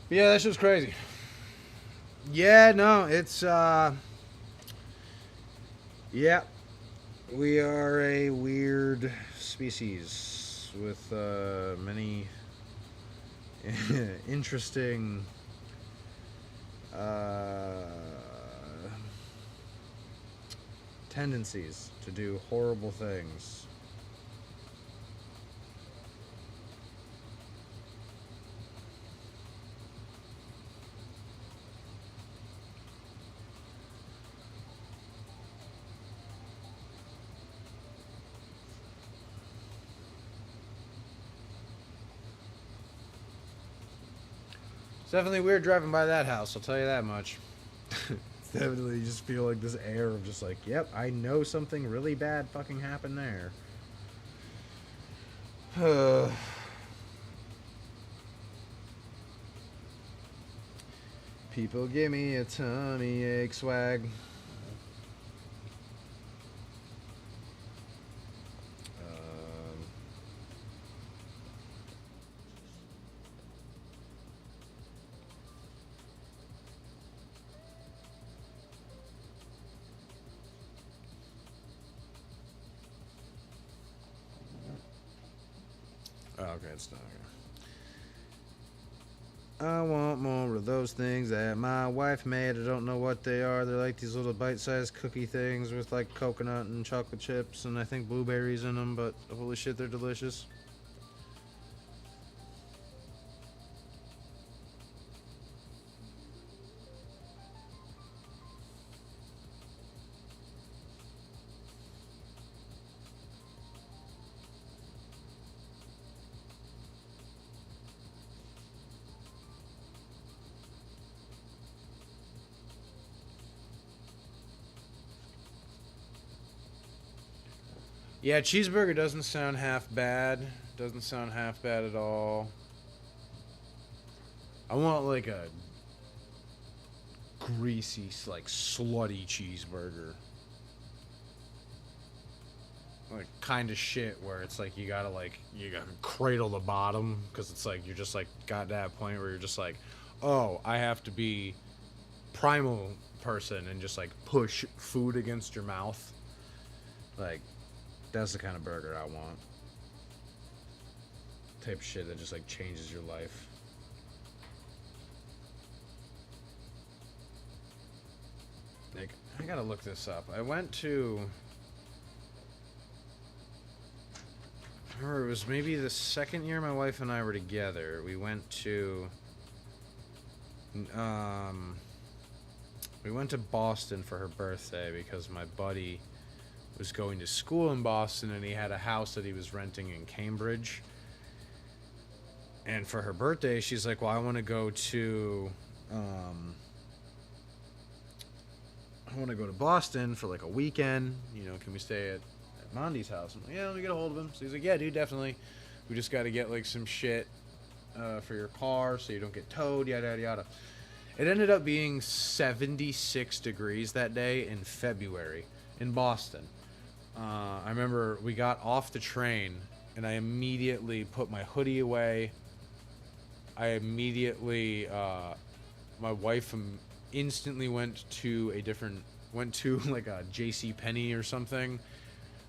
Yeah, that's just crazy. Yeah, no, it's yeah. We are a weird species with many interesting tendencies to do horrible things. It's definitely weird driving by that house, I'll tell you that much. It's definitely, you just feel like this air of just like, yep, I know something really bad fucking happened there. People give me a tummy ache swag. Oh, okay, it's not here. I want more of those things that my wife made. I don't know what they are. They're like these little bite-sized cookie things with like coconut and chocolate chips and I think blueberries in them, but holy shit, they're delicious. Yeah, cheeseburger doesn't sound half bad. Doesn't sound half bad at all. I want like a greasy, like slutty cheeseburger. Like kind of shit where it's like you gotta cradle the bottom because it's like you're just like got to that point where you're just like, oh, I have to be primal person and just like push food against your mouth. Like, that's the kind of burger I want. Type of shit that just like changes your life. Like, I gotta look this up. I went to... I remember it was maybe the second year my wife and I were together. We went to... we went to Boston for her birthday because my buddy was going to school in Boston and he had a house that he was renting in Cambridge. And for her birthday, she's like, well, I want to go to... I want to go to Boston for like a weekend. You know, can we stay at Mondy's house? I'm like, yeah, let me get a hold of him. So he's like, yeah, dude, definitely. We just got to get like some shit for your car so you don't get towed, yada, yada, yada. It ended up being 76 degrees that day in February in Boston. I remember we got off the train and I immediately put my hoodie away. I immediately, my wife instantly went to like a JCPenney or something,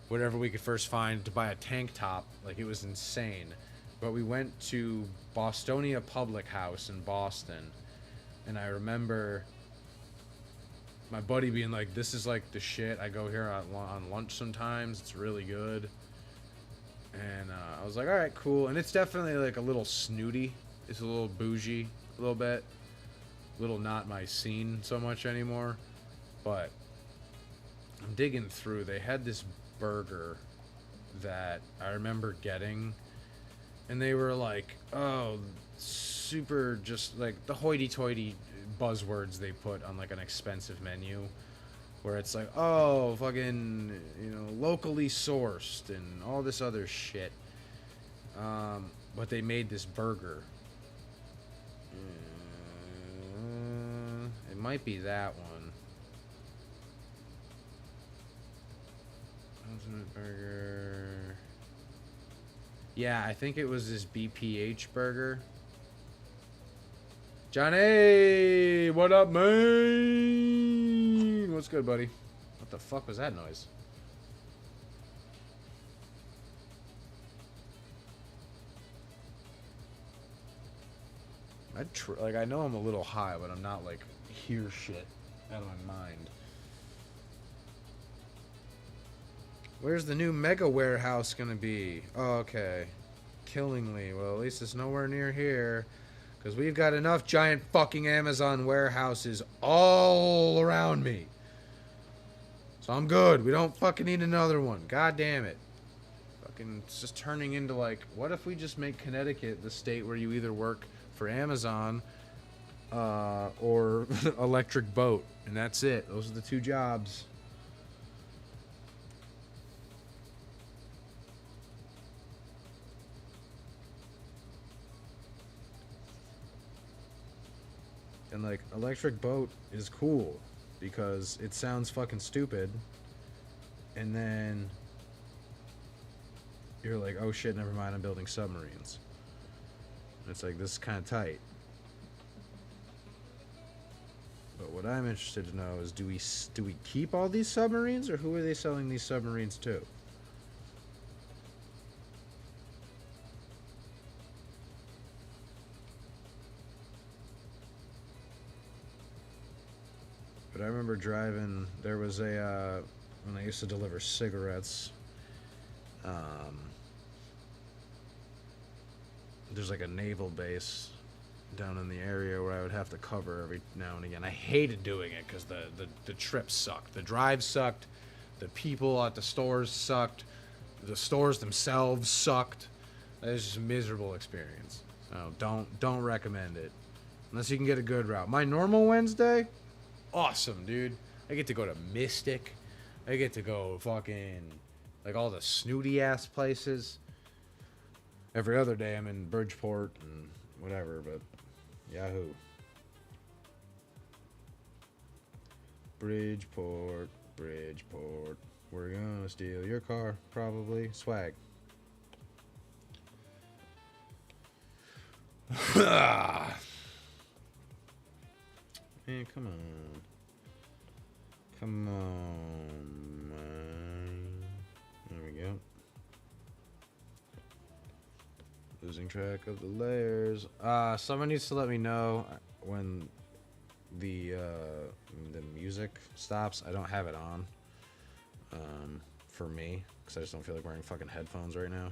whatever we could first find, to buy a tank top. Like, it was insane. But we went to Bostonia Public House in Boston, and I remember my buddy being like, this is like the shit. I go here on lunch sometimes. It's really good. And I was like, all right, cool. And it's definitely like a little snooty. It's a little bougie, a little bit. Little not my scene so much anymore. But I'm digging through. They had this burger that I remember getting. And they were like, oh, super, just like the hoity-toity buzzwords they put on like an expensive menu. Where it's like, oh, fucking, you know, locally sourced and all this other shit. But they made this burger. It might be that one. Ultimate Burger. Yeah, I think it was this BPH burger. Johnny, what up, man? What's good, buddy? What the fuck was that noise? I know I'm a little high, but I'm not like hear shit out of my mind. Where's the new mega warehouse gonna be? Oh, okay. Killingly. Well, at least it's nowhere near here. Because we've got enough giant fucking Amazon warehouses all around me. So I'm good. We don't fucking need another one. God damn it. Fucking, it's just turning into like, what if we just make Connecticut the state where you either work for Amazon or Electric Boat, and that's it. Those are the two jobs. And like, Electric Boat is cool because it sounds fucking stupid, and then you're like, oh shit, never mind, I'm building submarines. It's like, this is kind of tight. But what I'm interested to know is, do we keep all these submarines, or who are they selling these submarines to? But I remember driving, there was a, when I used to deliver cigarettes, there's like a naval base down in the area where I would have to cover every now and again. I hated doing it because the trip sucked. The drive sucked. The people at the stores sucked. The stores themselves sucked. It was just a miserable experience. So don't recommend it. Unless you can get a good route. My normal Wednesday, awesome, dude. I get to go to Mystic. I get to go fucking like all the snooty ass places. Every other day I'm in Bridgeport and whatever, but Yahoo. Bridgeport, we're gonna steal your car, probably. Swag. Man, come on. Come on, man. There we go. Losing track of the layers. Someone needs to let me know when the the music stops. I don't have it on for me because I just don't feel like wearing fucking headphones right now.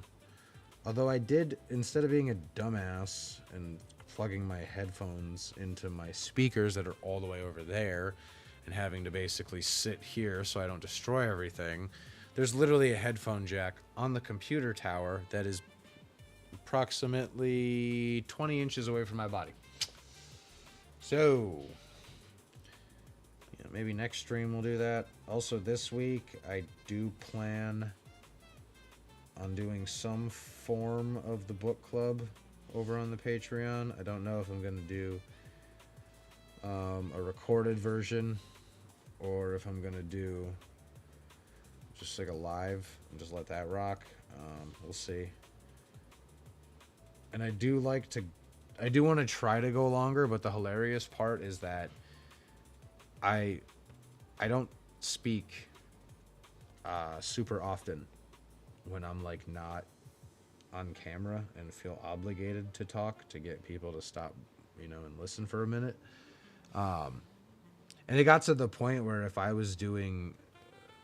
Although I did, instead of being a dumbass and plugging my headphones into my speakers that are all the way over there and having to basically sit here so I don't destroy everything, there's literally a headphone jack on the computer tower that is approximately 20 inches away from my body. So, maybe next stream we'll do that. Also, this week, I do plan on doing some form of the book club over on the Patreon. I don't know if I'm going to do a recorded version or if I'm going to do just like a live and just let that rock. We'll see. And I do want to try to go longer, but the hilarious part is that I don't speak super often when I'm like not on camera and feel obligated to talk to get people to stop, and listen for a minute. And it got to the point where if I was doing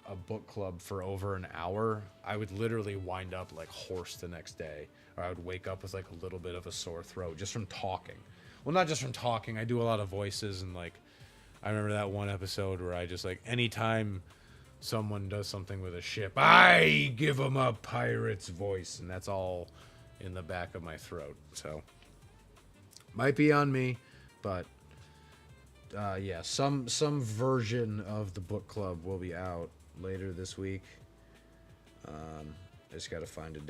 a book club for over an hour, I would literally wind up like hoarse the next day, or I would wake up with like a little bit of a sore throat just from talking. Well, not just from talking. I do a lot of voices, and like I remember that one episode where I just like anytime someone does something with a ship, I give them a pirate's voice, and that's all in the back of my throat. So might be on me, but yeah, some version of the book club will be out later this week. I just got to find a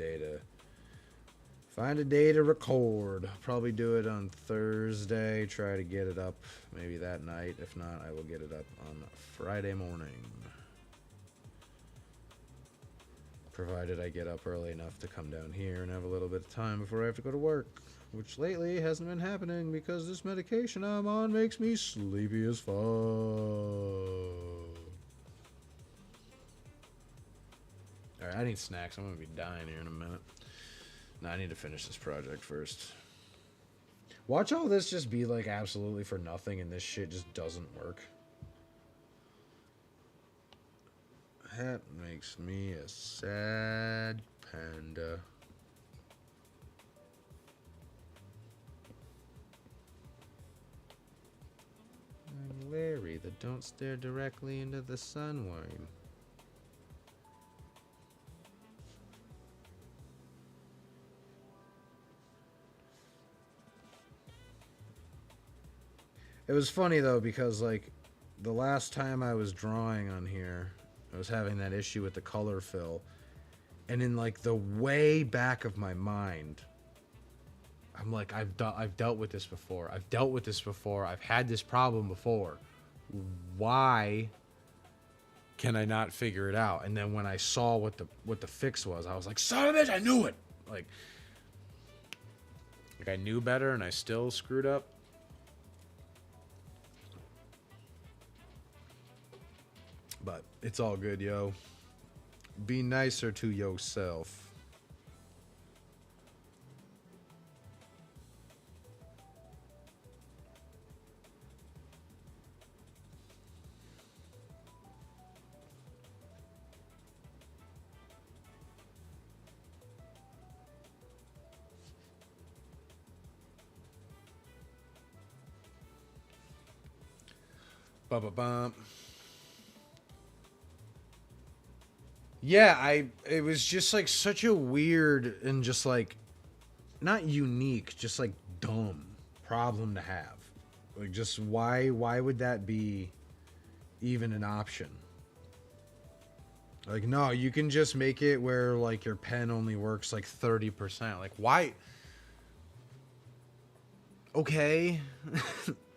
day to record. Probably do it on Thursday. Try to get it up maybe that night. If not, I will get it up on Friday morning. Provided I get up early enough to come down here and have a little bit of time before I have to go to work. Which lately hasn't been happening because this medication I'm on makes me sleepy as fuck. Alright, I need snacks. I'm gonna be dying here in a minute. No, I need to finish this project first. Watch all this just be like absolutely for nothing and this shit just doesn't work. That makes me a sad panda. I'm wary that don't stare directly into the sun worm. It was funny though because like the last time I was drawing on here, I was having that issue with the color fill, and in like the way back of my mind, I'm like, I've dealt with this before. I've had this problem before. Why can I not figure it out? And then when I saw what the fix was, I was like, son of a bitch, I knew it. Like I knew better, and I still screwed up. But it's all good, yo. Be nicer to yourself. Ba-ba-bum. Yeah, it was just like such a weird and just like not unique, just like dumb problem to have. Like just why would that be even an option? Like no, you can just make it where like your pen only works like 30%. Like why? Okay.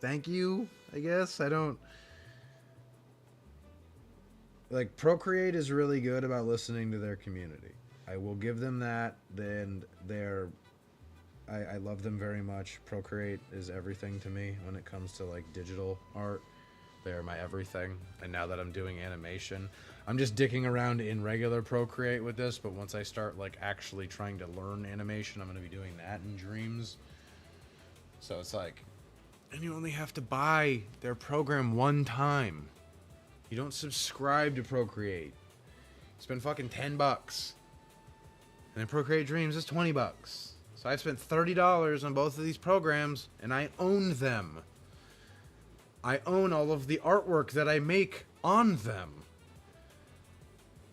Thank you, I guess. I don't like Procreate is really good about listening to their community. I will give them that. Then I love them very much. Procreate is everything to me when it comes to like digital art. They're my everything. And now that I'm doing animation, I'm just dicking around in regular Procreate with this, but once I start like actually trying to learn animation, I'm going to be doing that in Dreams. So it's like And you only have to buy their program one time. You don't subscribe to Procreate. Spend fucking $10. And then Procreate Dreams is $20. So I spent $30 on both of these programs, and I own them. I own all of the artwork that I make on them.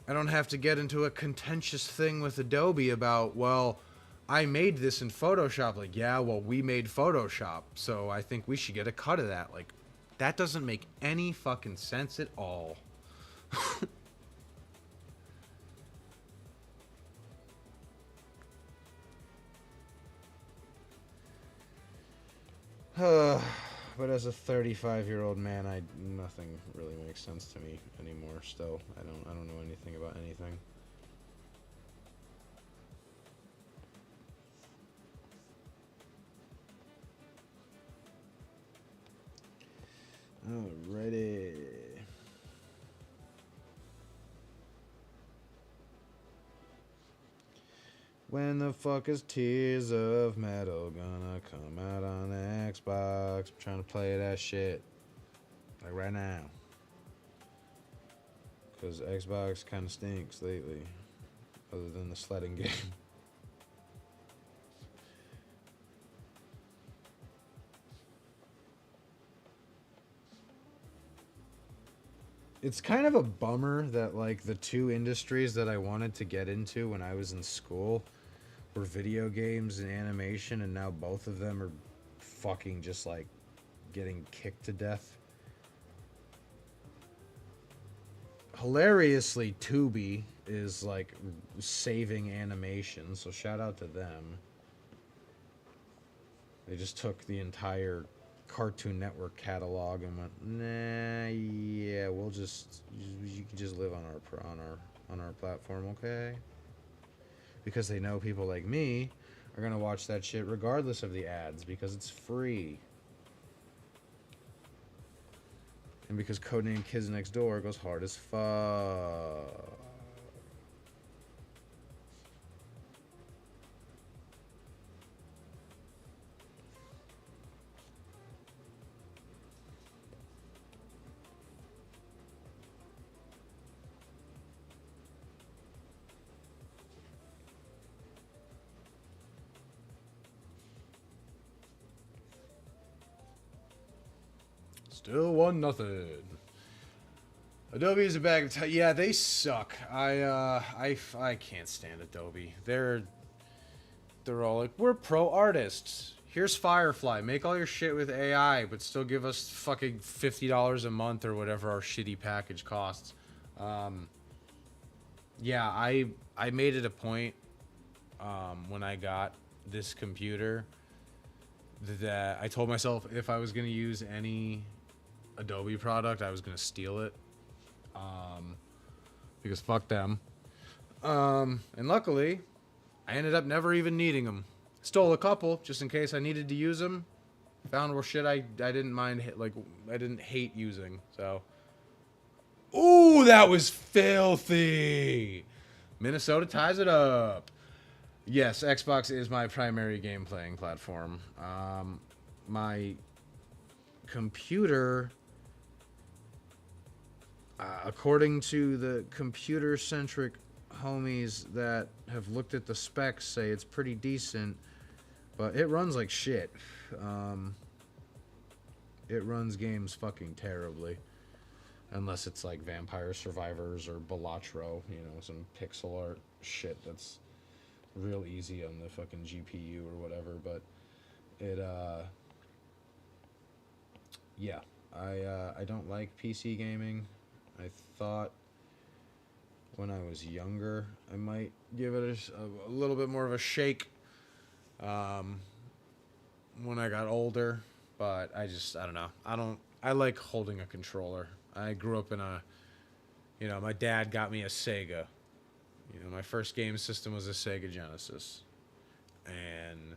I don't have to get into a contentious thing with Adobe about, well, I made this in Photoshop. Like, yeah, well, we made Photoshop, so I think we should get a cut of that. Like, that doesn't make any fucking sense at all. But as a 35-year-old man, nothing really makes sense to me anymore. Still, I don't know anything about anything. Alrighty. When the fuck is Tears of Metal gonna come out on the Xbox? I'm trying to play that shit. Like right now. Because Xbox kind of stinks lately. Other than the sledding game. It's kind of a bummer that, like, the two industries that I wanted to get into when I was in school were video games and animation, and now both of them are fucking just, like, getting kicked to death. Hilariously, Tubi is, like, saving animation, so shout out to them. They just took the entire Cartoon Network catalog and went, nah, yeah, we'll just, you can just live on our platform, okay? Because they know people like me are gonna watch that shit regardless of the ads because it's free. And because Codename Kids Next Door goes hard as fuck. Still 1-0. Adobe is a bag of yeah, they suck. I can't stand Adobe. They're all like, we're pro artists. Here's Firefly. Make all your shit with AI, but still give us fucking $50 a month or whatever our shitty package costs. Yeah, I made it a point when I got this computer that I told myself if I was going to use any Adobe product, I was going to steal it. Because fuck them. And luckily, I ended up never even needing them. Stole a couple just in case I needed to use them. Found where shit I didn't mind, like, I didn't hate using. So, ooh, that was filthy. Minnesota ties it up. Yes, Xbox is my primary game playing platform. My computer, according to the computer-centric homies that have looked at the specs, say it's pretty decent, but it runs like shit. It runs games fucking terribly. Unless it's like Vampire Survivors or Balatro, you know, some pixel art shit that's real easy on the fucking GPU or whatever, but it, yeah, I don't like PC gaming. I thought when I was younger I might give it a little bit more of a shake when I got older, but I don't know. I like holding a controller. I grew up in my dad got me a Sega. My first game system was a Sega Genesis. And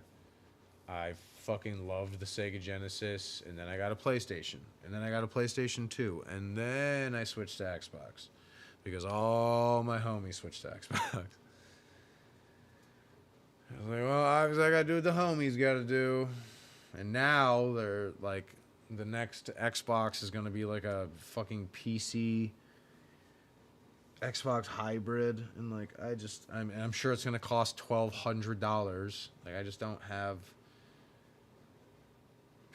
I fucking loved the Sega Genesis. And then I got a PlayStation. And then I got a PlayStation 2. And then I switched to Xbox. Because all my homies switched to Xbox. I was like, well, obviously I gotta do what the homies gotta do. And now they're like, the next Xbox is going to be like a fucking PC Xbox hybrid, and like I'm sure it's going to cost $1,200. Like I just don't have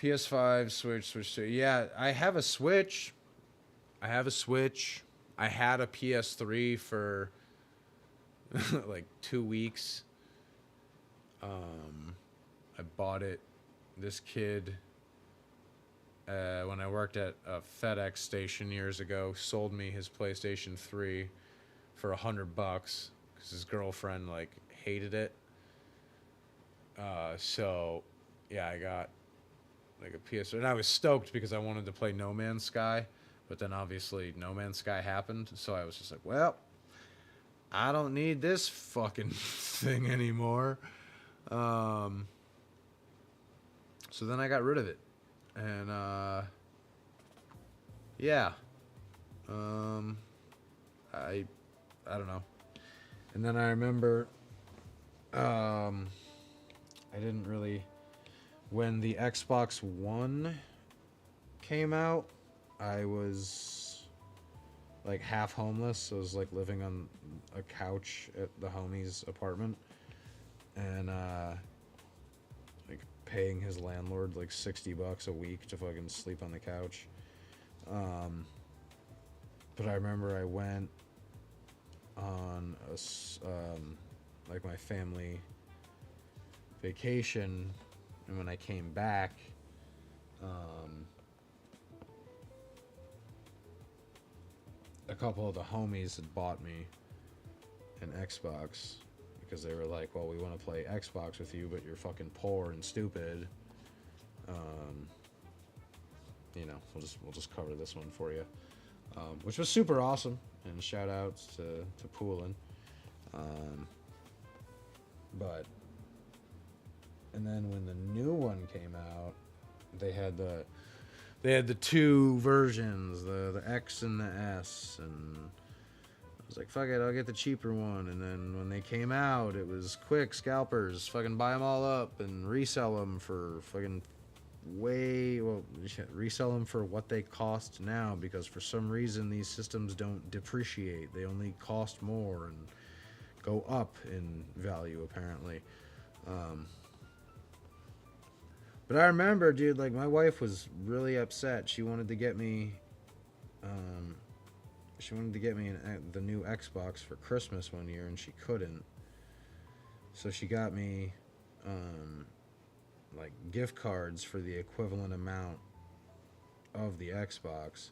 PS5, Switch 2. Yeah, I have a Switch. I have a Switch. I had a PS3 for like 2 weeks. I bought it. This kid, when I worked at a FedEx station years ago, sold me his PlayStation 3 for $100 because his girlfriend like hated it. So yeah, I got like a PS3, and I was stoked because I wanted to play No Man's Sky, but then obviously No Man's Sky happened, so I was just like, well, I don't need this fucking thing anymore. So then I got rid of it, and yeah, I don't know. And then I remember, I didn't really, when the Xbox One came out, I was like half homeless. So I was like living on a couch at the homie's apartment, and like paying his landlord like $60 a week to fucking sleep on the couch. But I remember I went on like my family vacation, and when I came back, a couple of the homies had bought me an Xbox because they were like, well, we want to play Xbox with you, but you're fucking poor and stupid. You know, we'll just cover this one for you, which was super awesome. And shout outs to Poolin. But and then when the new one came out, they had the two versions, the X and the S, and I was like, fuck it, I'll get the cheaper one. And then when they came out, it was quick scalpers, fucking buy them all up and resell them for fucking resell them for what they cost now, because for some reason these systems don't depreciate. They only cost more and go up in value, apparently. But I remember, dude, like my wife was really upset. She wanted to get me the new Xbox for Christmas one year, and she couldn't. So she got me like gift cards for the equivalent amount of the Xbox.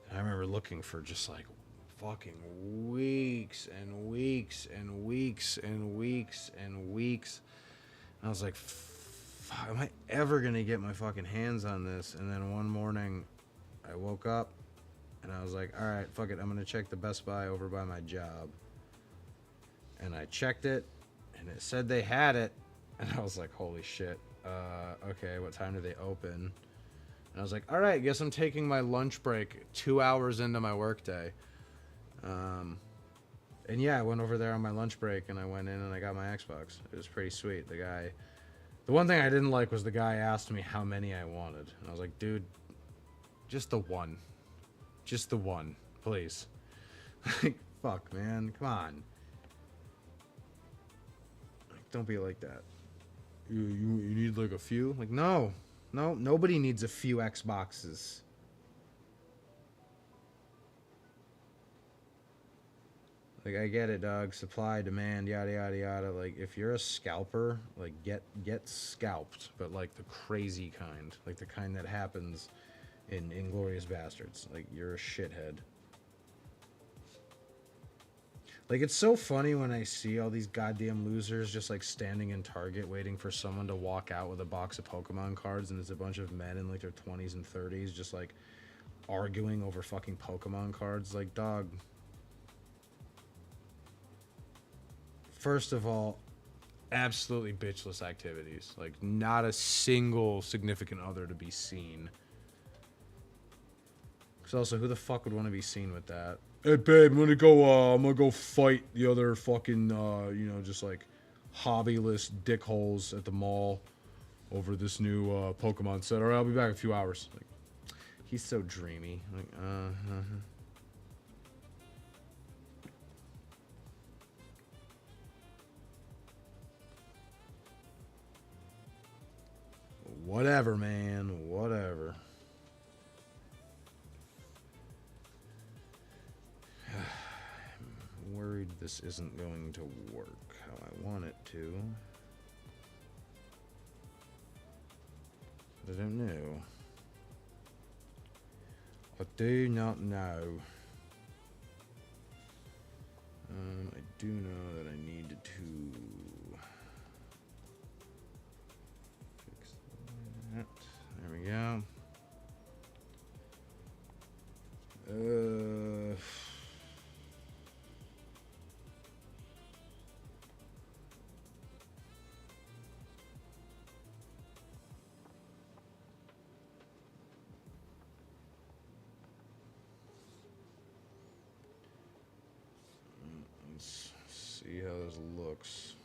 And I remember looking for just like fucking weeks and weeks and weeks and weeks and weeks. And I was like, am I ever gonna get my fucking hands on this? And then one morning I woke up and I was like, all right, fuck it, I'm gonna check the Best Buy over by my job. And I checked it and it said they had it. And I was like, holy shit. Okay, what time do they open? And I was like, all right, guess I'm taking my lunch break 2 hours into my workday. And yeah, I went over there on my lunch break and I went in and I got my Xbox. It was pretty sweet. The one thing I didn't like was the guy asked me how many I wanted. And I was like, dude, just the one. Just the one, please. Like, fuck, man, come on. Like, don't be like that. You need like a few? Like, no, nobody needs a few Xboxes. Like, I get it, dog. Supply, demand, yada yada yada. Like, if you're a scalper, like get scalped, but like the crazy kind, like the kind that happens in Inglourious Bastards. Like, you're a shithead. Like, it's so funny when I see all these goddamn losers just like standing in Target waiting for someone to walk out with a box of Pokemon cards, and it's a bunch of men in like their 20s and 30s just like arguing over fucking Pokemon cards. Like, dog. First of all, absolutely bitchless activities. Like, not a single significant other to be seen. Because also, who the fuck would want to be seen with that? Hey, babe, I'm gonna go fight the other fucking, just like hobbyless dickholes at the mall. over this new Pokemon set. All right, I'll be back in a few hours. Like, he's so dreamy. Like, Whatever, man. Whatever. I'm worried this isn't going to work how I want it to. I don't know. I do not know. I do know that I need to fix that. There we go. Let's see how this looks.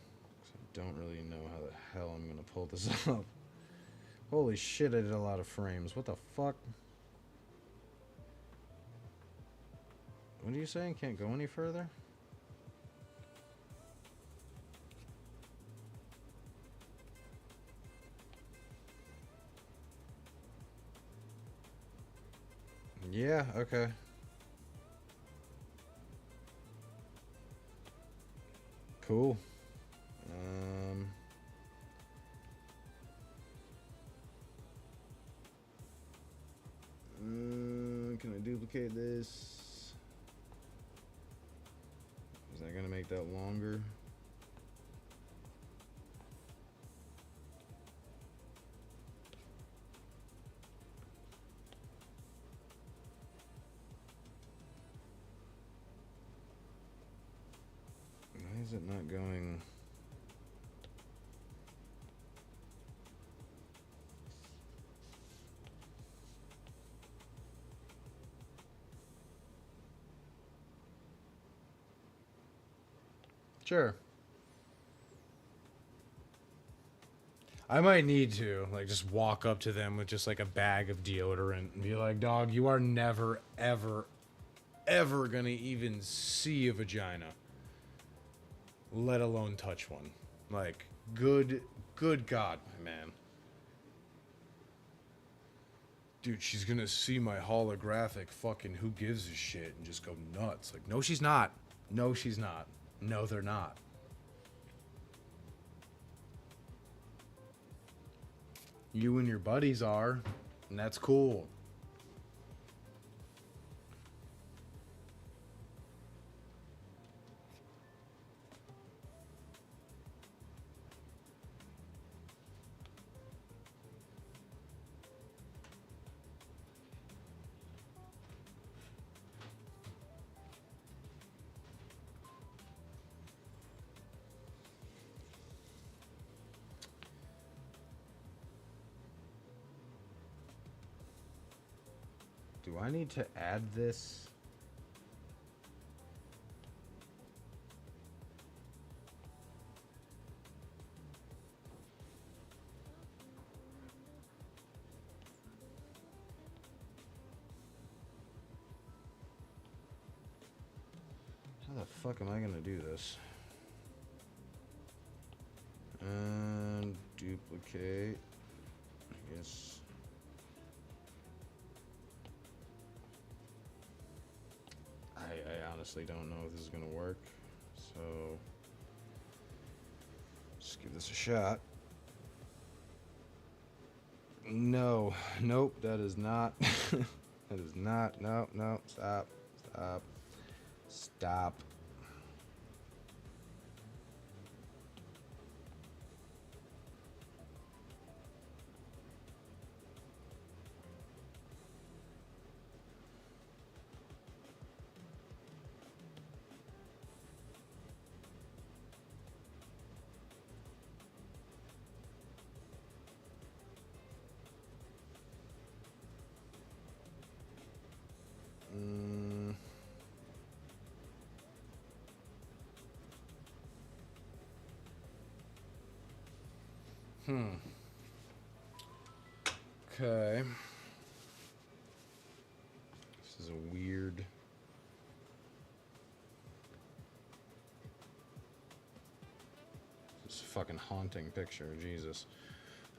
'Cause I don't really know how the hell I'm gonna pull this up. Holy shit, I did a lot of frames. What the fuck? What are you saying? Can't go any further? Yeah, okay. Cool. Can I duplicate this? Is that gonna make that longer? Why is it not going? Sure. I might need to, like, just walk up to them with just, like, a bag of deodorant and be like, dog, you are never, ever, ever gonna even see a vagina. Let alone touch one. Like, good God, my man. Dude, she's gonna see my holographic fucking who gives a shit and just go nuts. Like, no, she's not. No, she's not. No, they're not. You and your buddies are, and that's cool. Do I need to add this? How the fuck am I gonna do this? And duplicate. I guess. I honestly don't know if this is gonna work. So let's give this a shot. No, nope, that is not. That is not. No, no, stop, stop, stop. Okay. This is a weird. This is a fucking haunting picture. Jesus.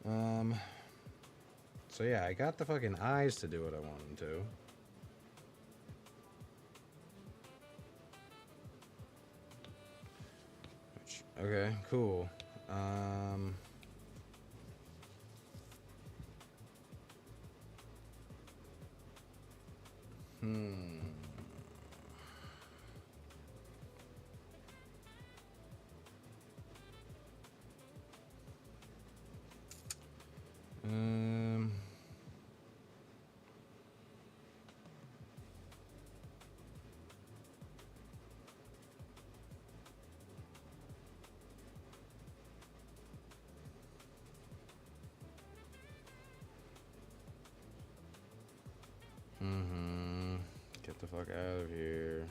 So yeah, I got the fucking eyes to do what I want them to. Okay, cool. Hmm. Um. Mm-hmm. Get the fuck out of here.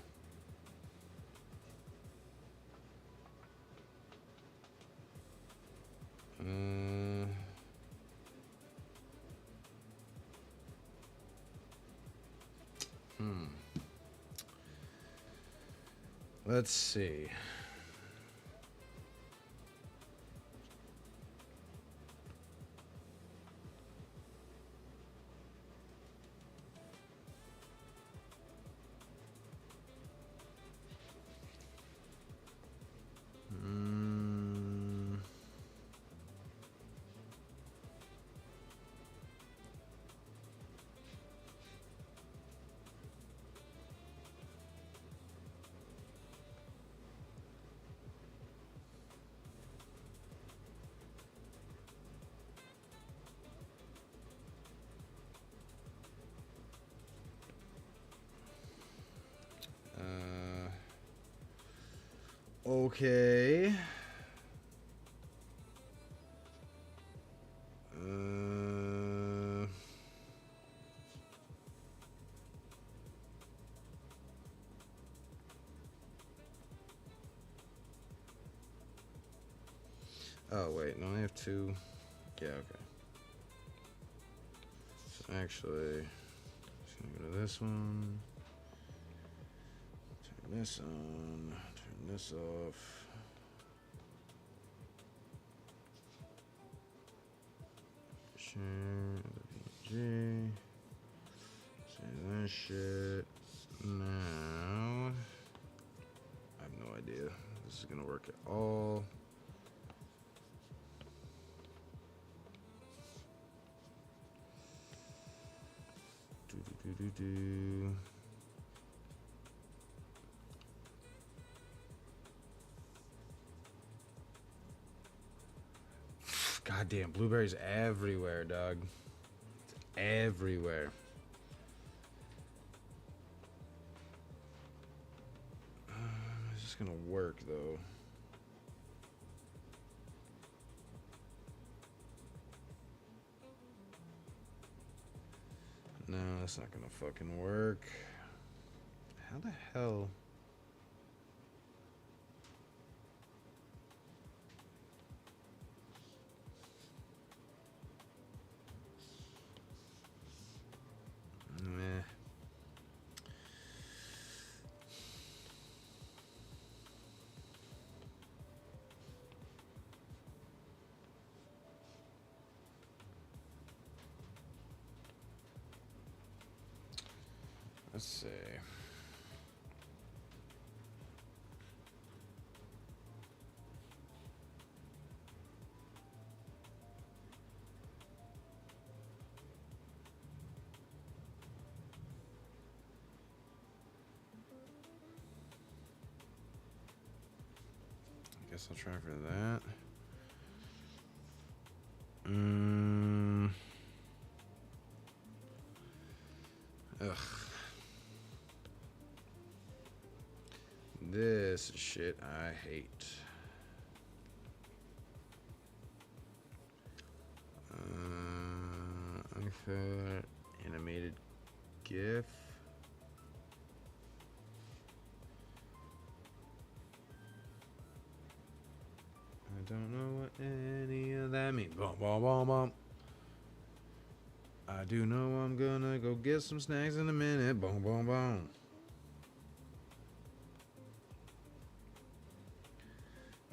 Uh, hmm. Let's see. Mm, okay. Oh wait, no, I have two. Yeah, okay. So actually, just gonna go to this one. Turn this on. Turn this off. Share the PNG. Say that shit. Now, I have no idea if this is gonna work at all. Do. Goddamn, blueberries everywhere, dog. It's everywhere. Is this gonna work though? No, that's not gonna fucking work. How the hell? Meh. Let's see. I guess I'll try for that. Ugh. This shit I hate. iPhone animated GIF. I don't know what any of that means. Bum, bum, bum, bum. I do know I'm gonna go get some snacks in a minute. Boom, boom, boom.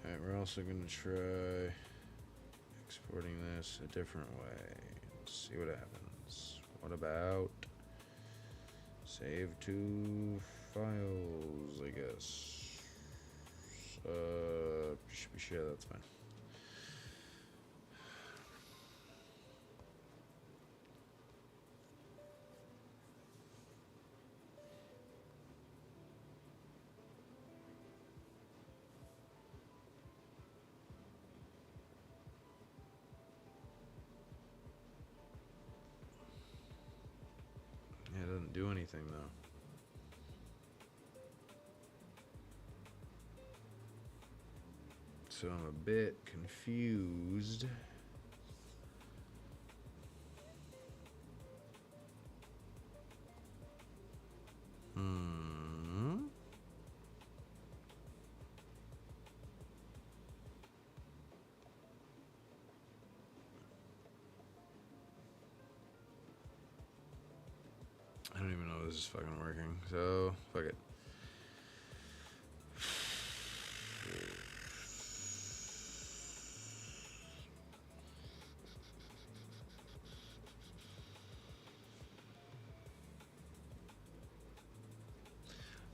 Alright, we're also gonna try exporting this a different way. Let's see what happens. What about save to files, I guess. Should be sure that's fine. Yeah, it doesn't do anything though. So I'm a bit confused. I don't even know if this is fucking working. So, fuck it.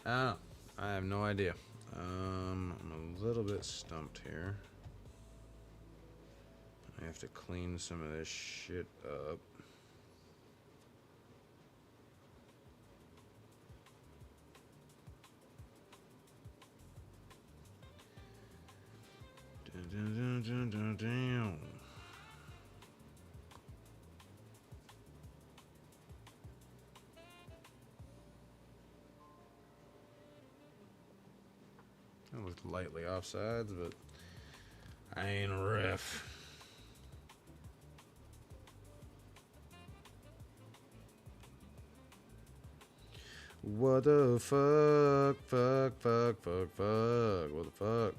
I don't know. I have no idea. I'm a little bit stumped here. I have to clean some of this shit up. Damn. I looked lightly offsides, but I ain't a ref. What the fuck? What the fuck?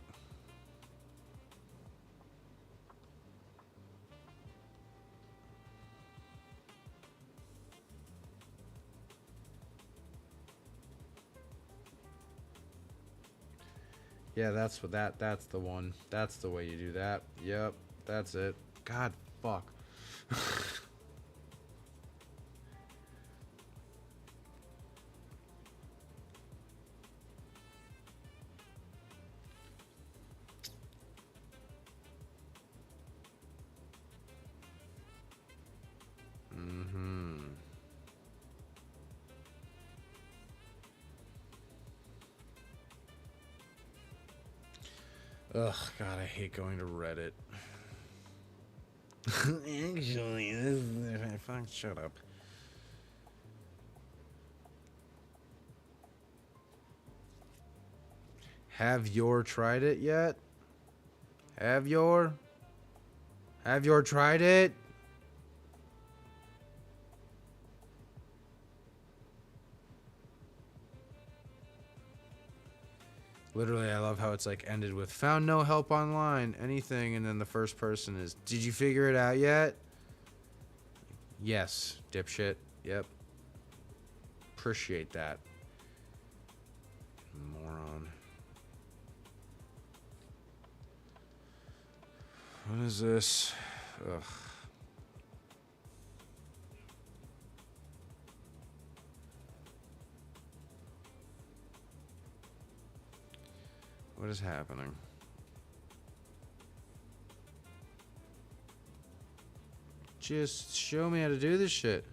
Yeah, that's what that's the one. That's the way you do that. Yep, that's it. God fuck. Ugh, God, I hate going to Reddit. Actually, this is... Fuck, shut up. Have your tried it yet? Have your tried it? Literally, I love how it's like ended with found no help online, anything, and then the first person is, did you figure it out yet? Yes, dipshit. Yep. Appreciate that. Moron. What is this? Ugh. What is happening? Just show me how to do this shit.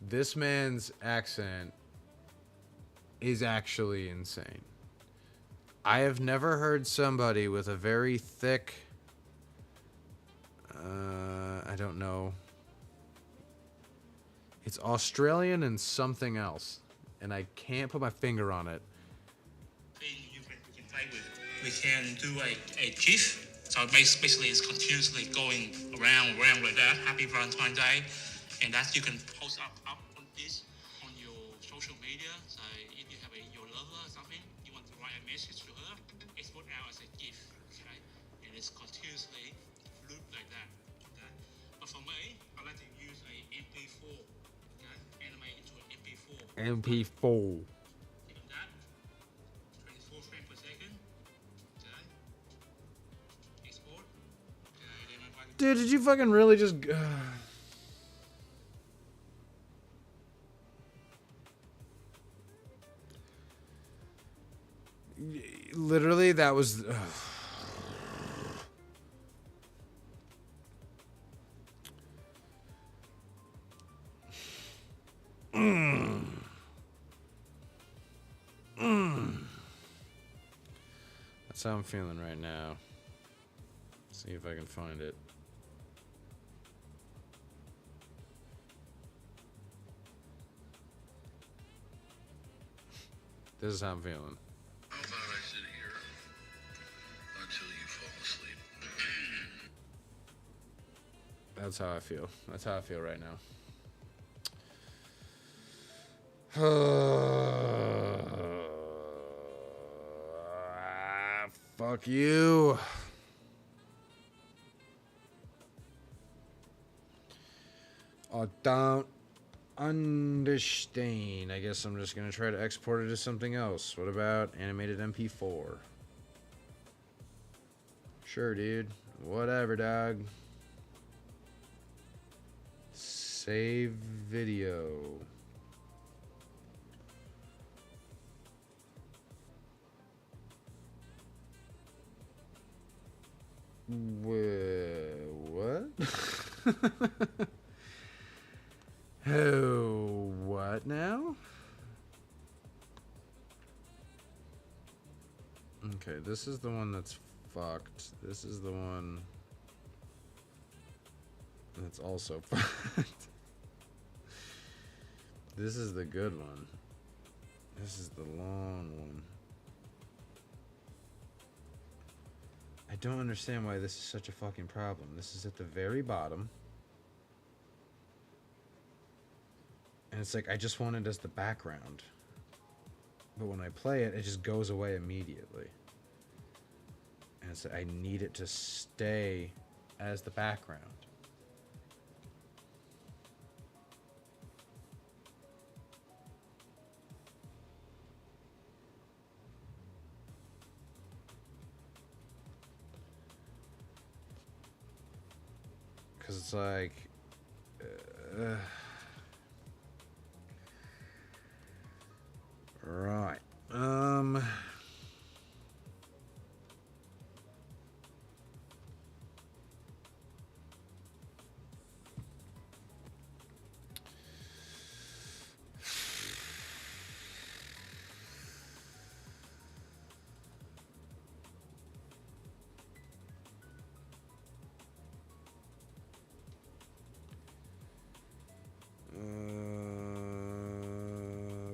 This man's accent is actually insane. I have never heard somebody with a very thick, I don't know. It's Australian and something else, and I can't put my finger on it. You can play with. We can do a GIF. So basically, it's continuously going around like that. Happy Valentine's Day. and that you can post up on this on your social media. So if you have your lover or something, you want to write a message to her, export out as a GIF, okay? And it's continuously loop like that. Okay? But for me, I like to use a MP4, okay? Animate into an MP4. MP4. Click on that, 24 frames per second, okay? Export. Okay, then I like Dude, did you fucking really just... Literally, that was... That's how I'm feeling right now. See if I can find it. This is how I'm feeling. How about I sit here until you fall asleep? That's how I feel. That's how I feel right now. Fuck you. I don't understand. I guess I'm just gonna try to export it to something else. What about animated MP4? Sure, dude. Whatever, dog. Save video. What? Oh, what now? Okay, this is the one that's fucked. This is the one that's also fucked. This is the good one. This is the long one. I don't understand why this is such a fucking problem. This is at the very bottom. And it's like, I just want it as the background. But when I play it, it just goes away immediately. And it's like, I need it to stay as the background. Because it's like... Right.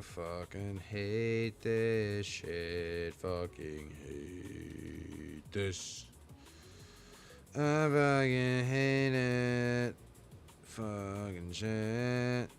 Fucking hate this shit. Fucking hate this. I fucking hate it. Fucking shit.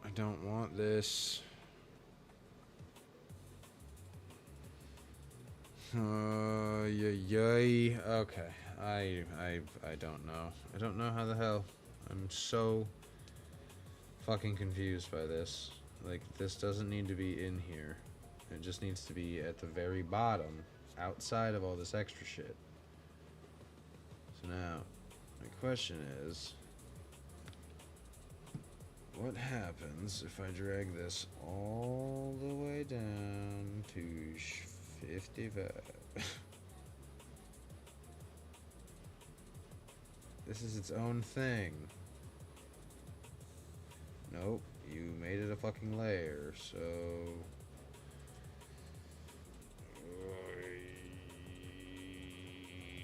I don't want this. Yay. Okay. I don't know. I don't know how the hell. I'm so fucking confused by this. Like, this doesn't need to be in here. It just needs to be at the very bottom, outside of all this extra shit. So now, my question is, what happens if I drag this all the way down to 55? This is its own thing. Nope. you made it a fucking lair, so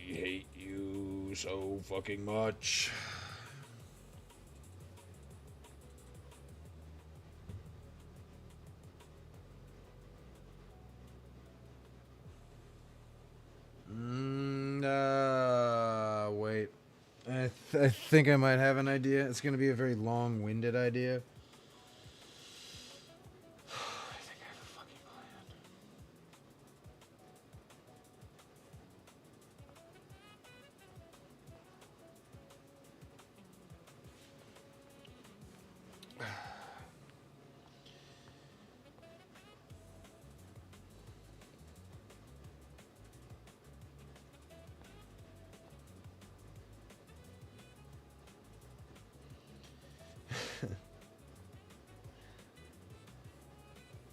I hate you so fucking much. Wait. I think I might have an idea. It's going to be a very long-winded idea. I think I have a fucking plan.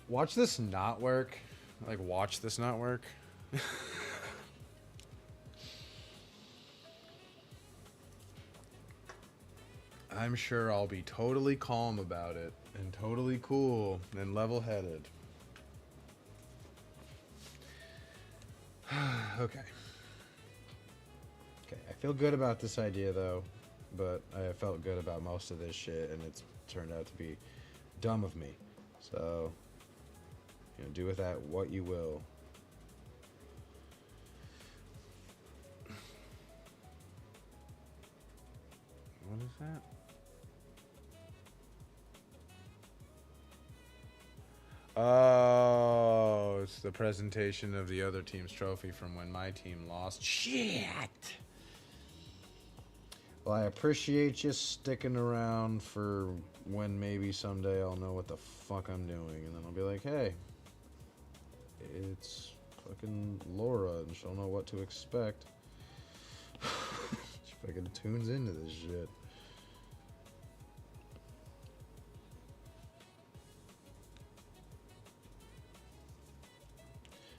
Watch this not work. Like, watch this not work. I'm sure I'll be totally calm about it and totally cool and level-headed. Okay. Okay, I feel good about this idea though, but I felt good about most of this shit and it's turned out to be dumb of me. So, you know, do with that what you will. What is that? Oh, it's the presentation of the other team's trophy from when my team lost. Shit! Well, I appreciate you sticking around for when maybe someday I'll know what the fuck I'm doing. And then I'll be like, hey, it's fucking Laura, and she'll know what to expect. She fucking tunes into this shit.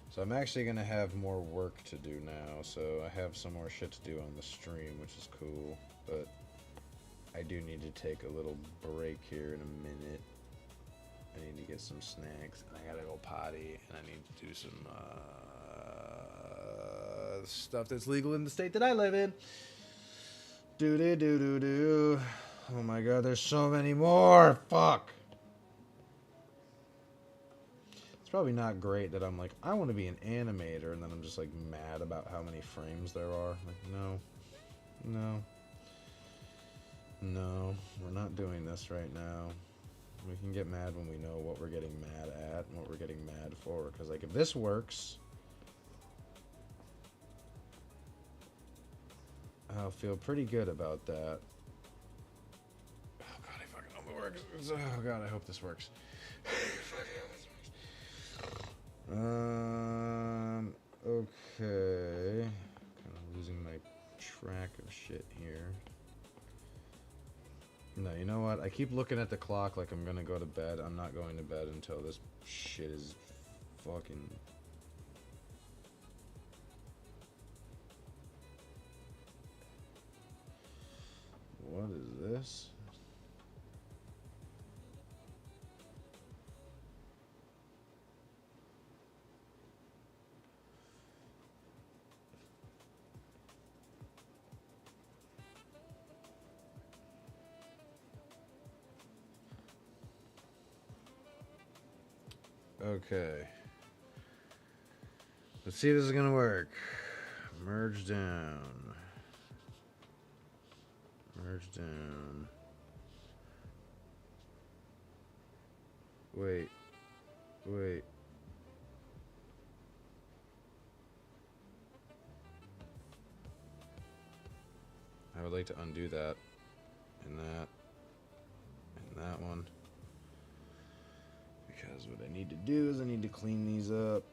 So I'm actually going to have more work to do now, so I have some more shit to do on the stream, which is cool, but I do need to take a little break here in a minute. I need to get some snacks, and I gotta go potty, and I need to do some stuff that's legal in the state that I live in. Do. Oh my god, there's so many more! Fuck! It's probably not great that I'm like, I want to be an animator, and then I'm just like mad about how many frames there are. Like, no, we're not doing this right now. We can get mad when we know what we're getting mad at and what we're getting mad for. Because, like, if this works, I'll feel pretty good about that. Oh god, I fucking hope it works. Oh god, I hope this works. Okay. Kind of losing my track of shit here. No, you know what? I keep looking at the clock like I'm gonna go to bed. I'm not going to bed until this shit is fucking... What is this? Okay. Let's see if this is gonna work. Merge down. Merge down. Wait. I would like to undo that. And that. And that one. Because what I need to do is I need to clean these up.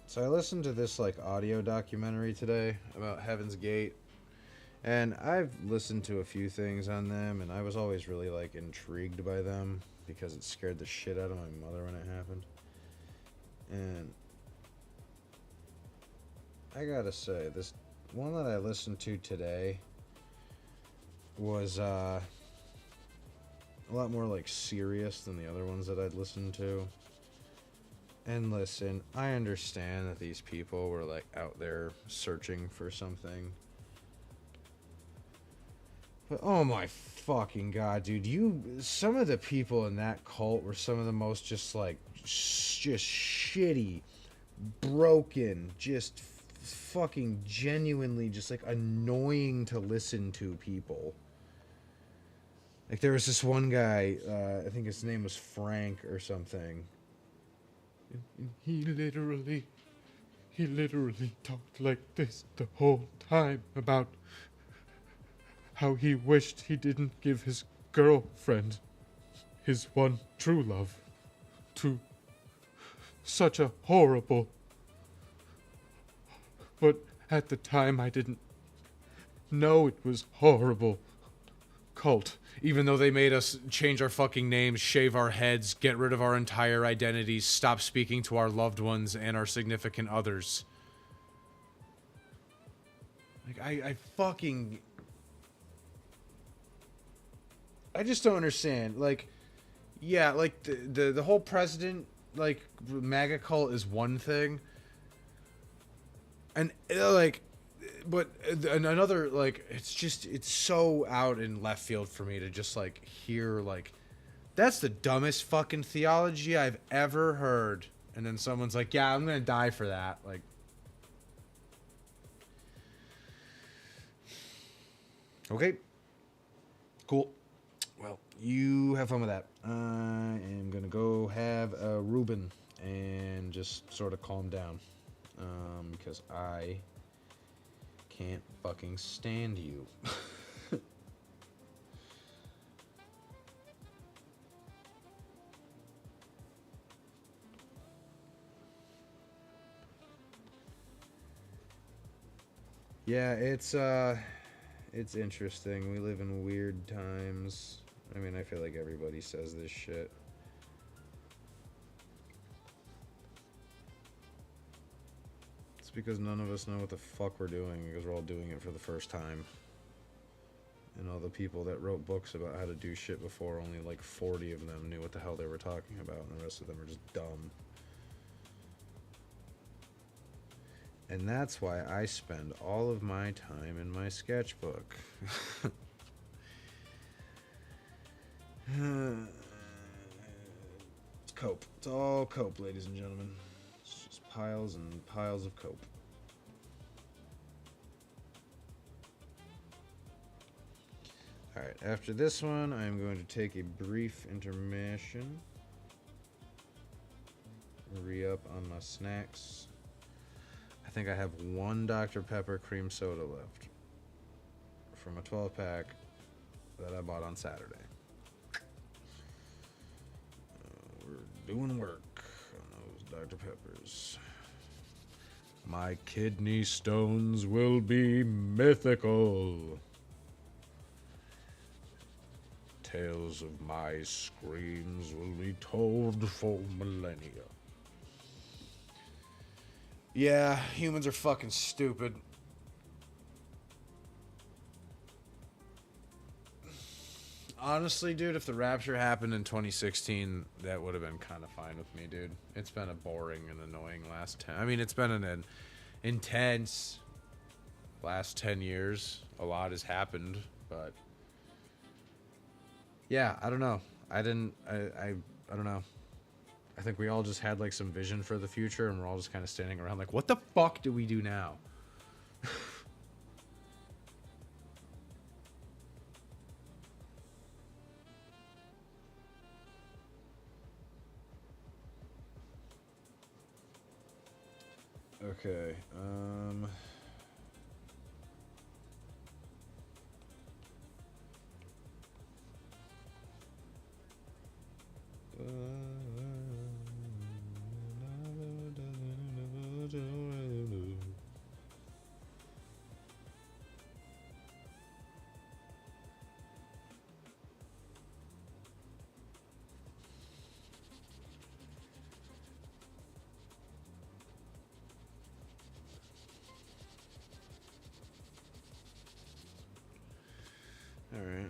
So I listened to this like audio documentary today about Heaven's Gate, and I've listened to a few things on them, and I was always really like intrigued by them. because it scared the shit out of my mother when it happened. And I gotta say, this one that I listened to today was a lot more like serious than the other ones that I'd listened to. And listen, I understand that these people were like out there searching for something. But oh my fucking god, dude, some of the people in that cult were some of the most just like just shitty, broken, just fucking genuinely just like annoying to listen to people. Like there was this one guy, I think his name was Frank or something. And he literally talked like this the whole time about how he wished he didn't give his girlfriend, his one true love, to such a horrible. But at the time I didn't know it was horrible cult. Even though they made us change our fucking names, shave our heads, get rid of our entire identities, stop speaking to our loved ones and our significant others. Like, I fucking... I just don't understand. Like, yeah, like, the whole president, like, MAGA cult is one thing. And, like... But another, like, it's so out in left field for me to just, like, hear, like, that's the dumbest fucking theology I've ever heard. And then someone's like, yeah, I'm gonna die for that. Like, okay. Cool. Well, you have fun with that. I am gonna go have a Reuben and just sort of calm down. Because I... can't fucking stand you. Yeah, it's interesting. We live in weird times. I mean, I feel like everybody says this shit. Because none of us know what the fuck we're doing, because we're all doing it for the first time. And all the people that wrote books about how to do shit before, only like 40 of them knew what the hell they were talking about, and the rest of them are just dumb. And that's why I spend all of my time in my sketchbook. It's cope. It's all cope, ladies and gentlemen. Piles and piles of cope. Alright, after this one, I'm going to take a brief intermission. Re-up on my snacks. I think I have one Dr. Pepper cream soda left from a 12-pack that I bought on Saturday. We're doing work on those Dr. Peppers. My kidney stones will be mythical. Tales of my screams will be told for millennia. Yeah, humans are fucking stupid. Honestly, dude, if the rapture happened in 2016, that would have been kind of fine with me, dude. It's been a boring and annoying last 10... I mean, it's been an intense last 10 years. A lot has happened, but... Yeah, I don't know. I don't know. I think we all just had, like, some vision for the future, and we're all just kind of standing around like, what the fuck do we do now? Okay,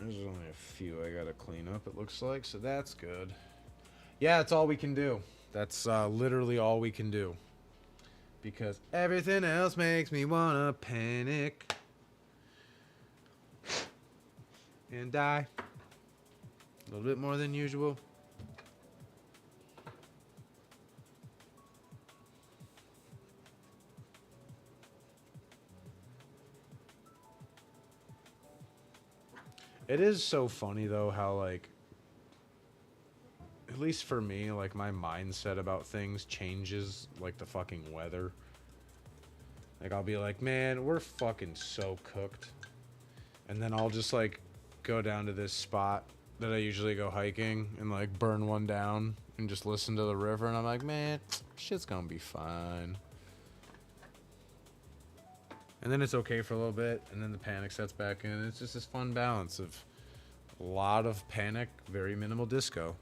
There's only a few I gotta clean up, it looks like, so that's good. Yeah, that's all we can do. That's literally all we can do. Because everything else makes me wanna panic. And die. A little bit more than usual. It is so funny though how like, at least for me, like my mindset about things changes like the fucking weather. Like I'll be like, man, we're fucking so cooked. And then I'll just like go down to this spot that I usually go hiking and like burn one down and just listen to the river, and I'm like, man, shit's gonna be fine. And then it's okay for a little bit, and then the panic sets back in. It's just this fun balance of a lot of panic, very minimal disco.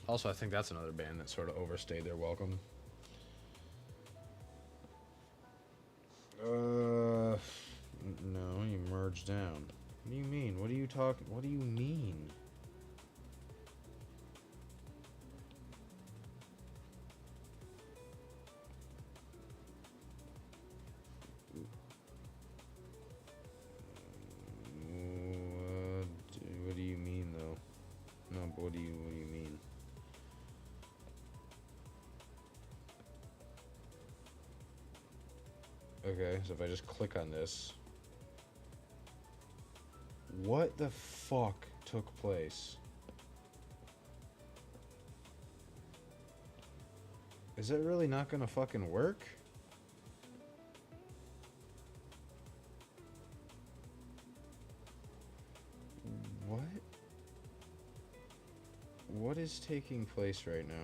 Also, I think that's another band that sort of overstayed their welcome. No, you merged down. What do you mean? What are you talking? What do you mean? What do you mean, though? No, but what do you mean? Okay, so if I just click on this, what the fuck took place? Is it really not gonna fucking work? What? What is taking place right now?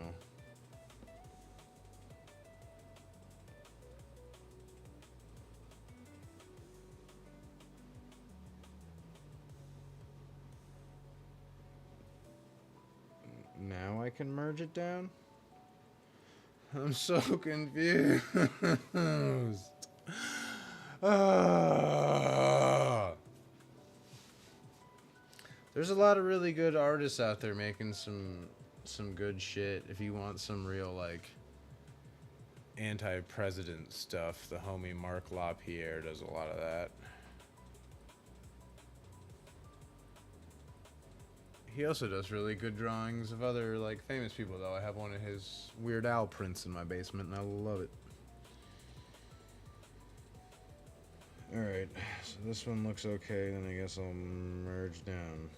Now I can merge it down? I'm so confused. Ah. There's a lot of really good artists out there making some good shit. If you want some real like anti-president stuff, the homie Mark LaPierre does a lot of that. He also does really good drawings of other like famous people though. I have one of his Weird Al prints in my basement and I love it. Alright, so this one looks okay, then I guess I'll merge down.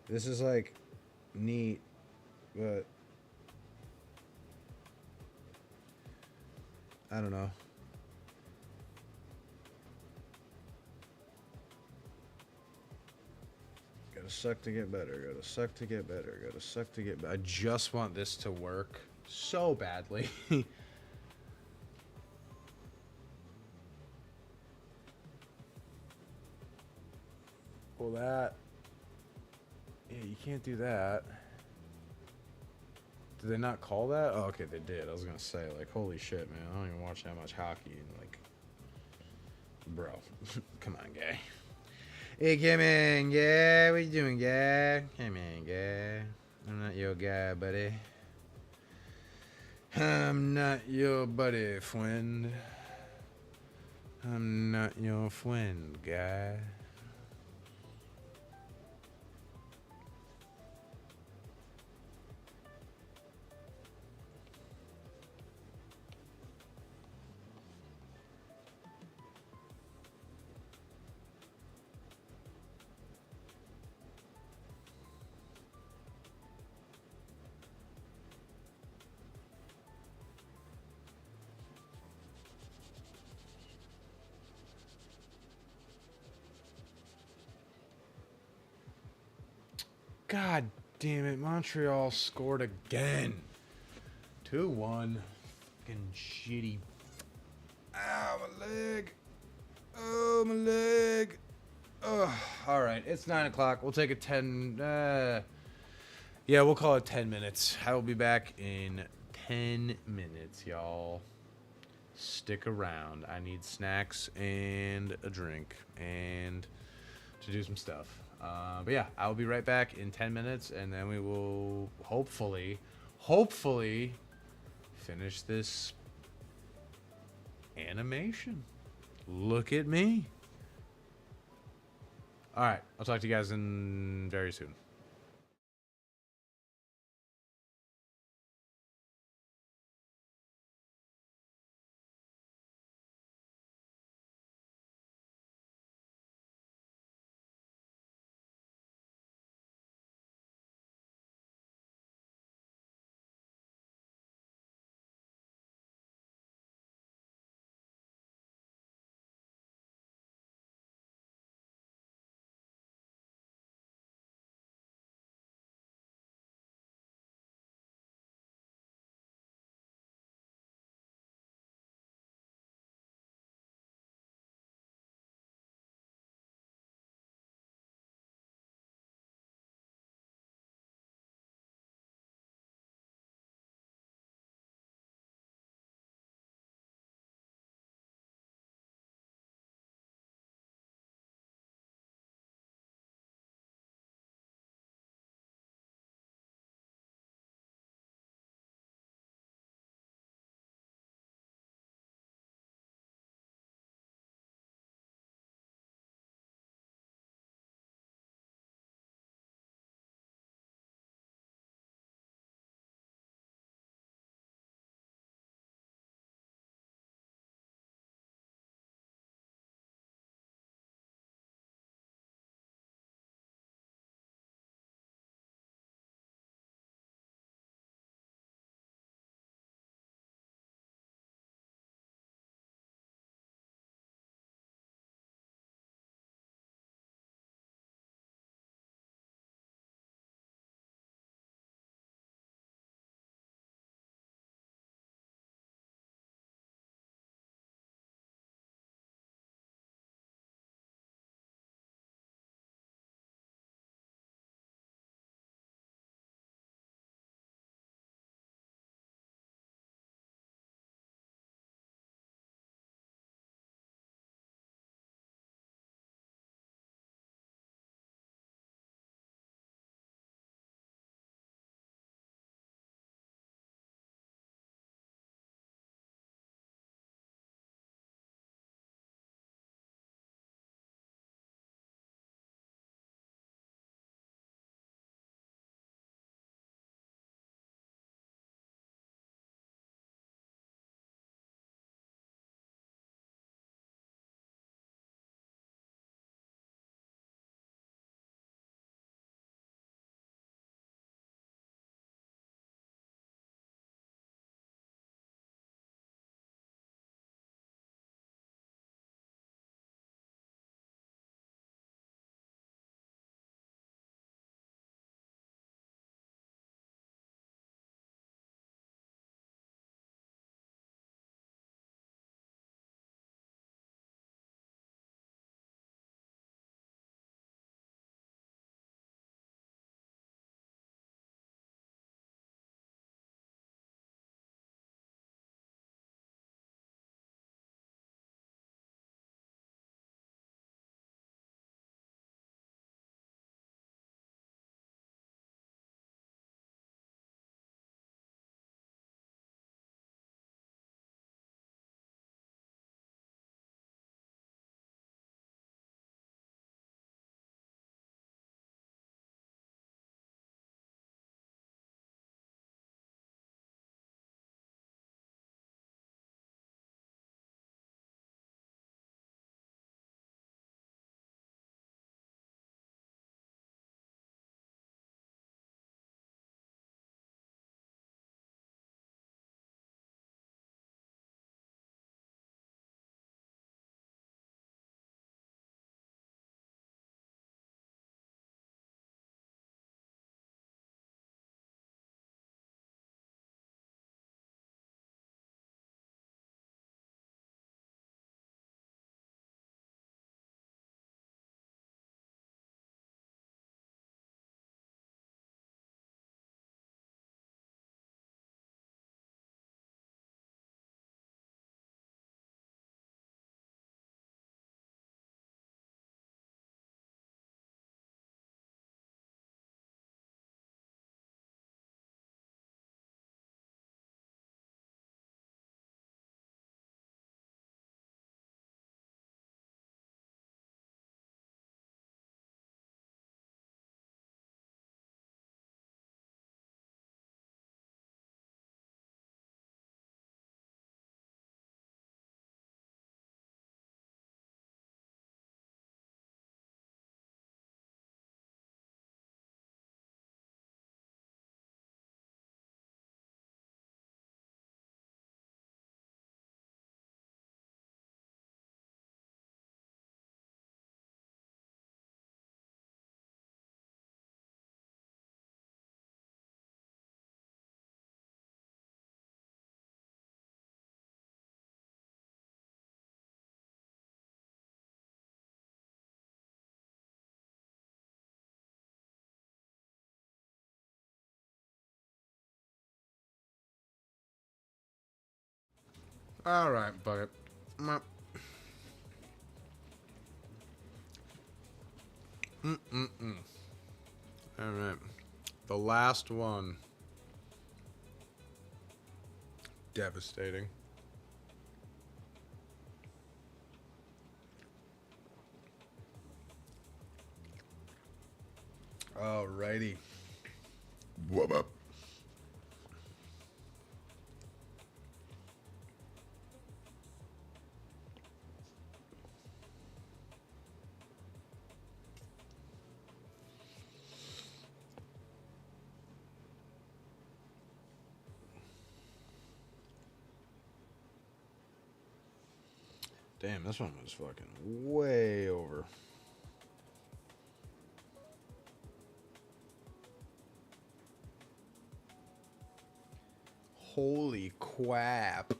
This is like neat, but I don't know. Gotta suck to get better. Gotta suck to get better. Gotta suck to get better. I just want this to work so badly. Well, that. Yeah, you can't do that. Did they not call that? Oh, okay, they did. I was gonna say, like, holy shit, man. I don't even watch that much hockey. And, like, bro, come on, guy. Hey, come on, guy. What you doing, guy? Come on, guy. I'm not your guy, buddy. I'm not your buddy, friend. I'm not your friend, guy. God damn it. Montreal scored again. 2-1. Fucking shitty. Ow, my leg. Oh, my leg. Oh, all right. It's 9 o'clock. We'll take a 10. Yeah, we'll call it 10 minutes. I will be back in 10 minutes, y'all. Stick around. I need snacks and a drink and to do some stuff. But yeah, I'll be right back in 10 minutes, and then we will hopefully finish this animation. Look at me. All right, I'll talk to you guys in very soon. All right, bucket. All right, the last one. Devastating. Alrighty. What up? Damn, this one was fucking way over. Holy crap.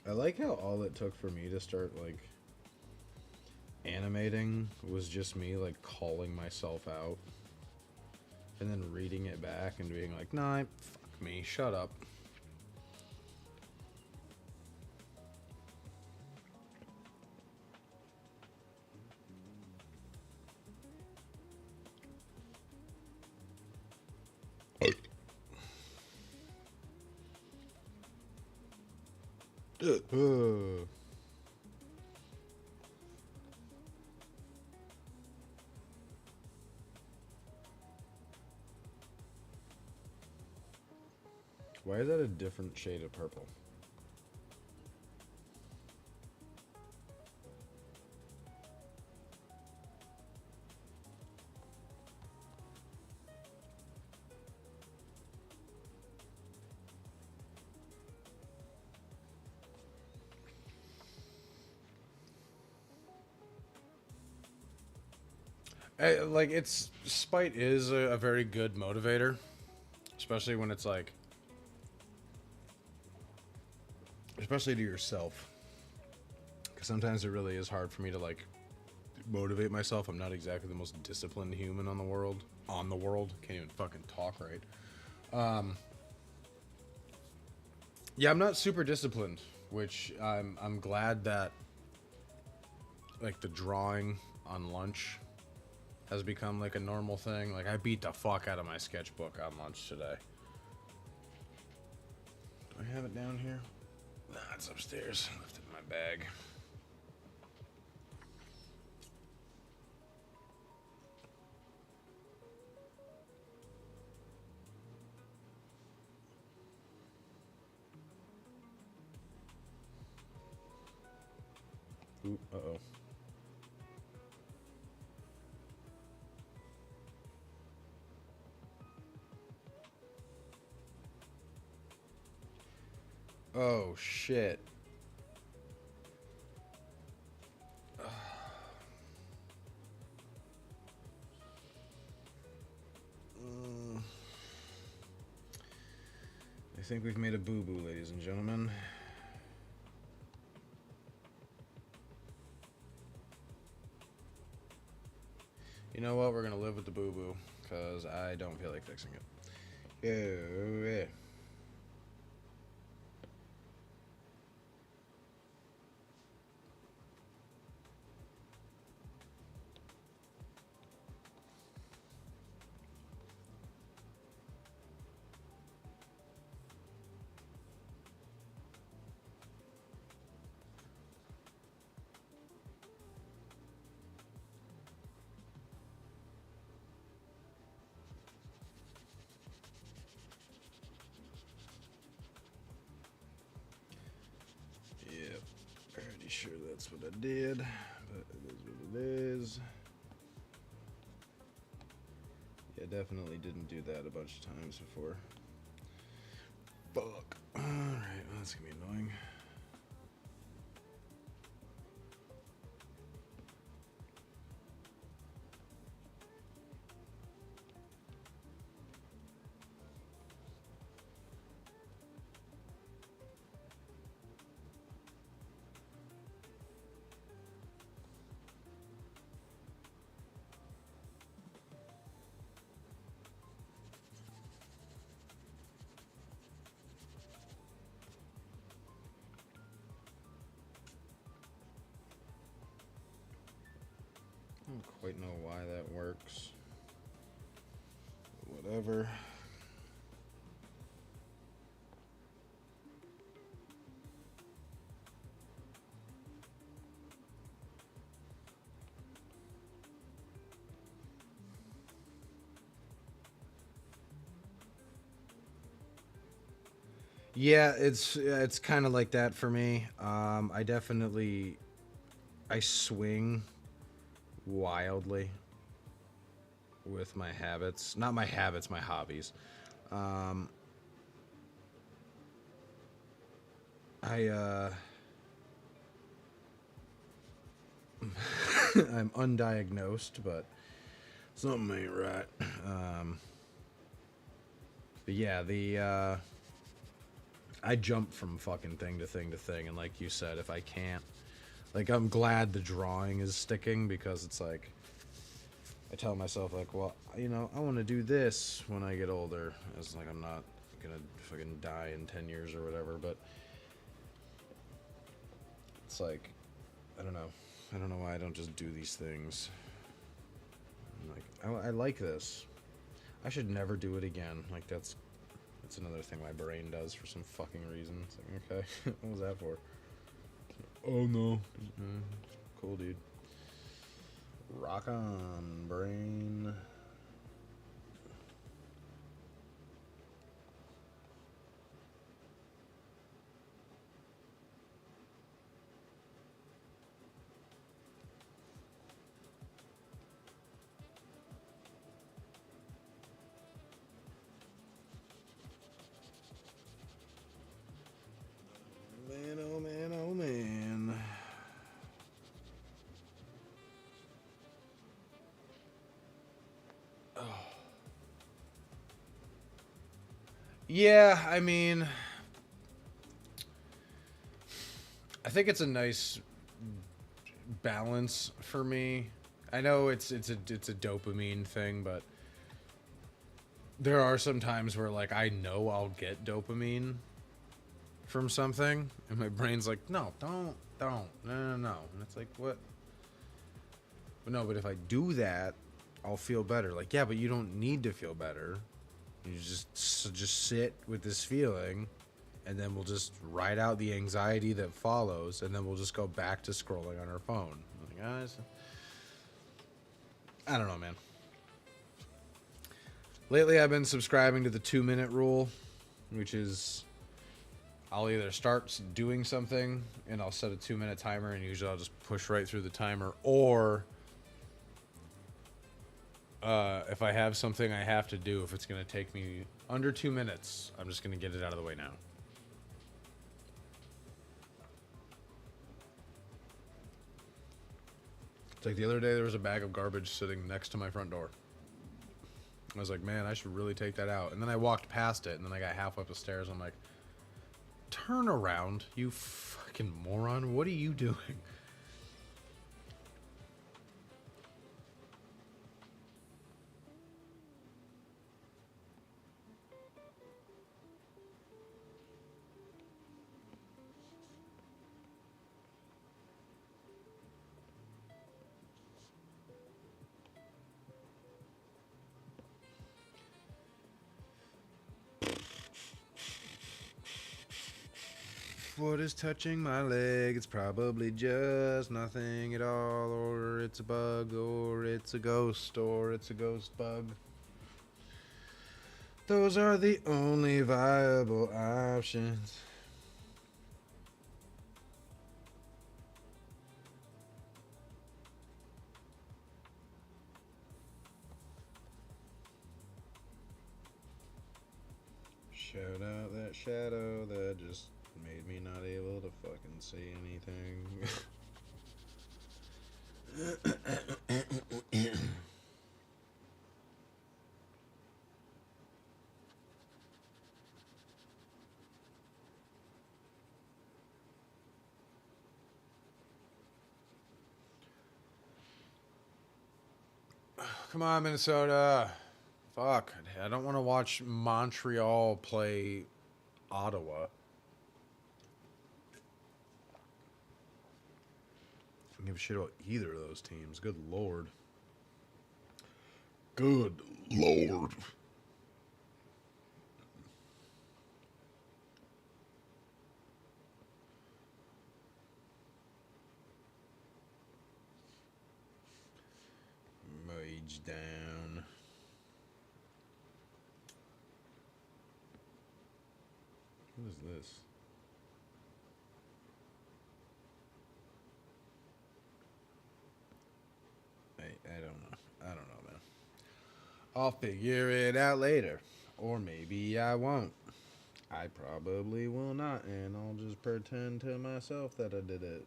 I like how all it took for me to start, like, animating was just me, like, calling myself out. And then reading it back and being like, nah, fuck me, shut up. Why is that a different shade of purple? Like, it's spite is a very good motivator, especially when it's like, especially to yourself, because sometimes it really is hard for me to, like, motivate myself. I'm not exactly the most disciplined human on the world. Can't even fucking talk right. Yeah, I'm not super disciplined, which I'm glad that, like, the drawing on lunch has become like a normal thing. Like, I beat the fuck out of my sketchbook on lunch today. Do I have it down here? Nah, it's upstairs. I left it in my bag. Ooh, uh-oh. Oh, shit. I think we've made a boo-boo, ladies and gentlemen. You know what? We're gonna live with the boo-boo, because I don't feel like fixing it. Yeah. Yep. Pretty sure that's what I did, but it is what it is. Yeah, definitely didn't do that a bunch of times before. Fuck. Alright, well, that's gonna be annoying. quite know why that works. Whatever. Yeah, it's kind of like that for me. I swing wildly with my habits. Not my habits, my hobbies. Um, I I'm undiagnosed, but something ain't right. But yeah, I jump from fucking thing to thing to thing, and like you said, if I can't, like, I'm glad the drawing is sticking, because it's like I tell myself, like, well, you know, I want to do this when I get older. It's like I'm not gonna fucking die in 10 years or whatever, but it's like, I don't know. I don't know why I don't just do these things. I'm like, I like this. I should never do it again. Like, that's another thing my brain does for some fucking reason. It's like, okay, what was that for? Oh no. Cool, dude. Rock on, brain. Man, oh man, oh man. Oh. Yeah, I mean, I think it's a nice balance for me. I know it's a dopamine thing, but there are some times where, like, I know I'll get dopamine from something, and my brain's like, no, don't, no, and it's like, what? But no, but if I do that, I'll feel better. Like, yeah, but you don't need to feel better. You just sit with this feeling, and then we'll just ride out the anxiety that follows, and then we'll just go back to scrolling on our phone. Like, guys, I don't know, man. Lately, I've been subscribing to the 2-minute rule, which is I'll either start doing something and I'll set a 2-minute timer, and usually I'll just push right through the timer, or if I have something I have to do, if it's going to take me under 2 minutes, I'm just going to get it out of the way now. It's like the other day, there was a bag of garbage sitting next to my front door. I was like, man, I should really take that out. And then I walked past it, and then I got halfway up the stairs. I'm like, turn around, you fucking moron. What are you doing? What is touching my leg? It's probably just nothing at all, or it's a bug, or it's a ghost, or it's a ghost bug. Those are the only viable options. Shout out that shadow that just made me not able to fucking see anything. Come on, Minnesota. Fuck. I don't want to watch Montreal play Ottawa. I don't give a shit about either of those teams. Good lord. Good Lord. Mage down. What is this? I don't know. I don't know, man. I'll figure it out later. Or maybe I won't. I probably will not, and I'll just pretend to myself that I did it.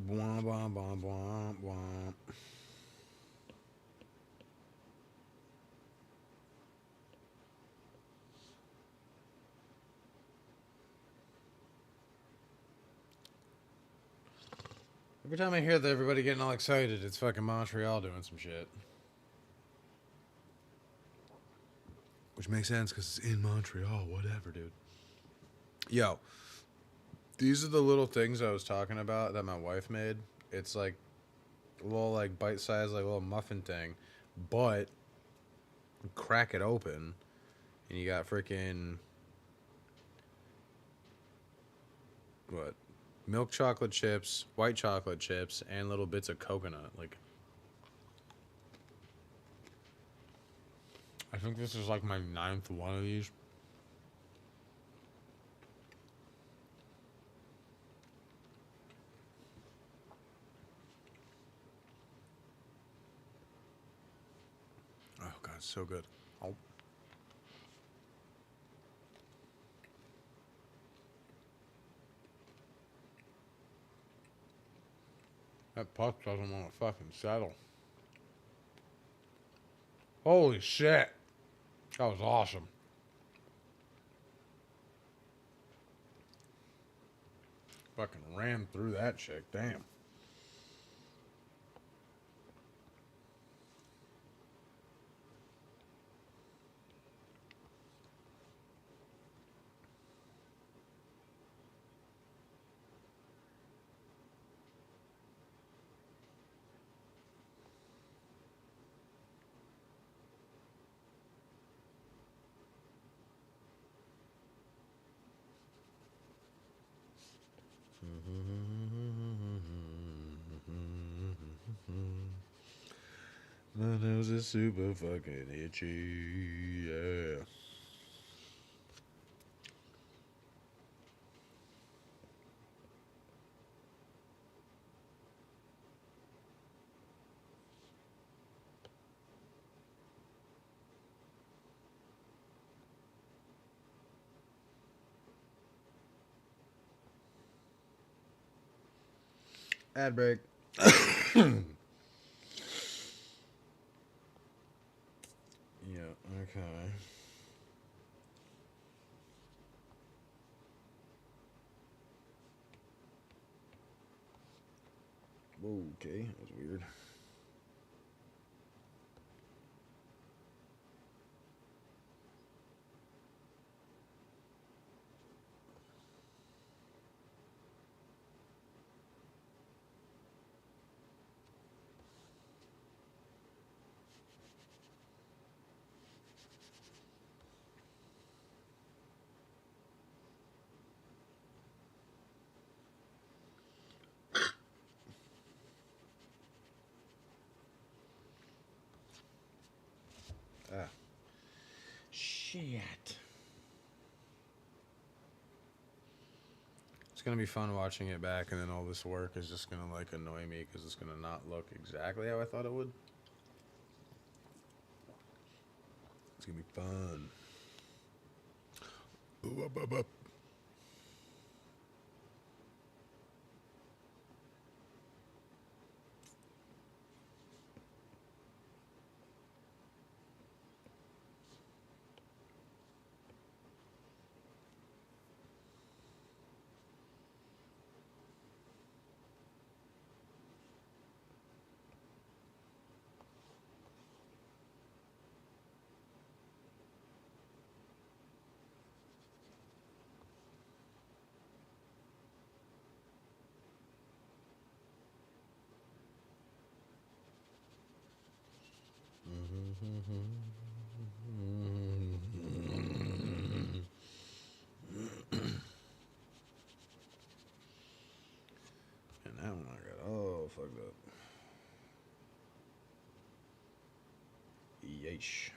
Bwah, bwah, bwah, bwah, bwah. Every time I hear that everybody getting all excited, it's fucking Montreal doing some shit. Which makes sense because it's in Montreal. Whatever, dude. Yo, these are the little things I was talking about that my wife made. It's like a little like bite-sized like little muffin thing, but you crack it open and you got freaking what? Milk chocolate chips, white chocolate chips, and little bits of coconut. Like, I think this is like my 9th one of these. Oh god, it's so good. Oh. That puff doesn't want to fucking settle. Holy shit. That was awesome. Fucking ran through that chick. Damn. My nose is super fucking itchy. Yeah. Ad break. Yeah, okay. Okay, that was weird. Ah. Shit. It's gonna be fun watching it back, and then all this work is just gonna like annoy me because it's gonna not look exactly how I thought it would. It's gonna be fun. Ooh, up, up, up. And that one I got all fucked up. Yeesh.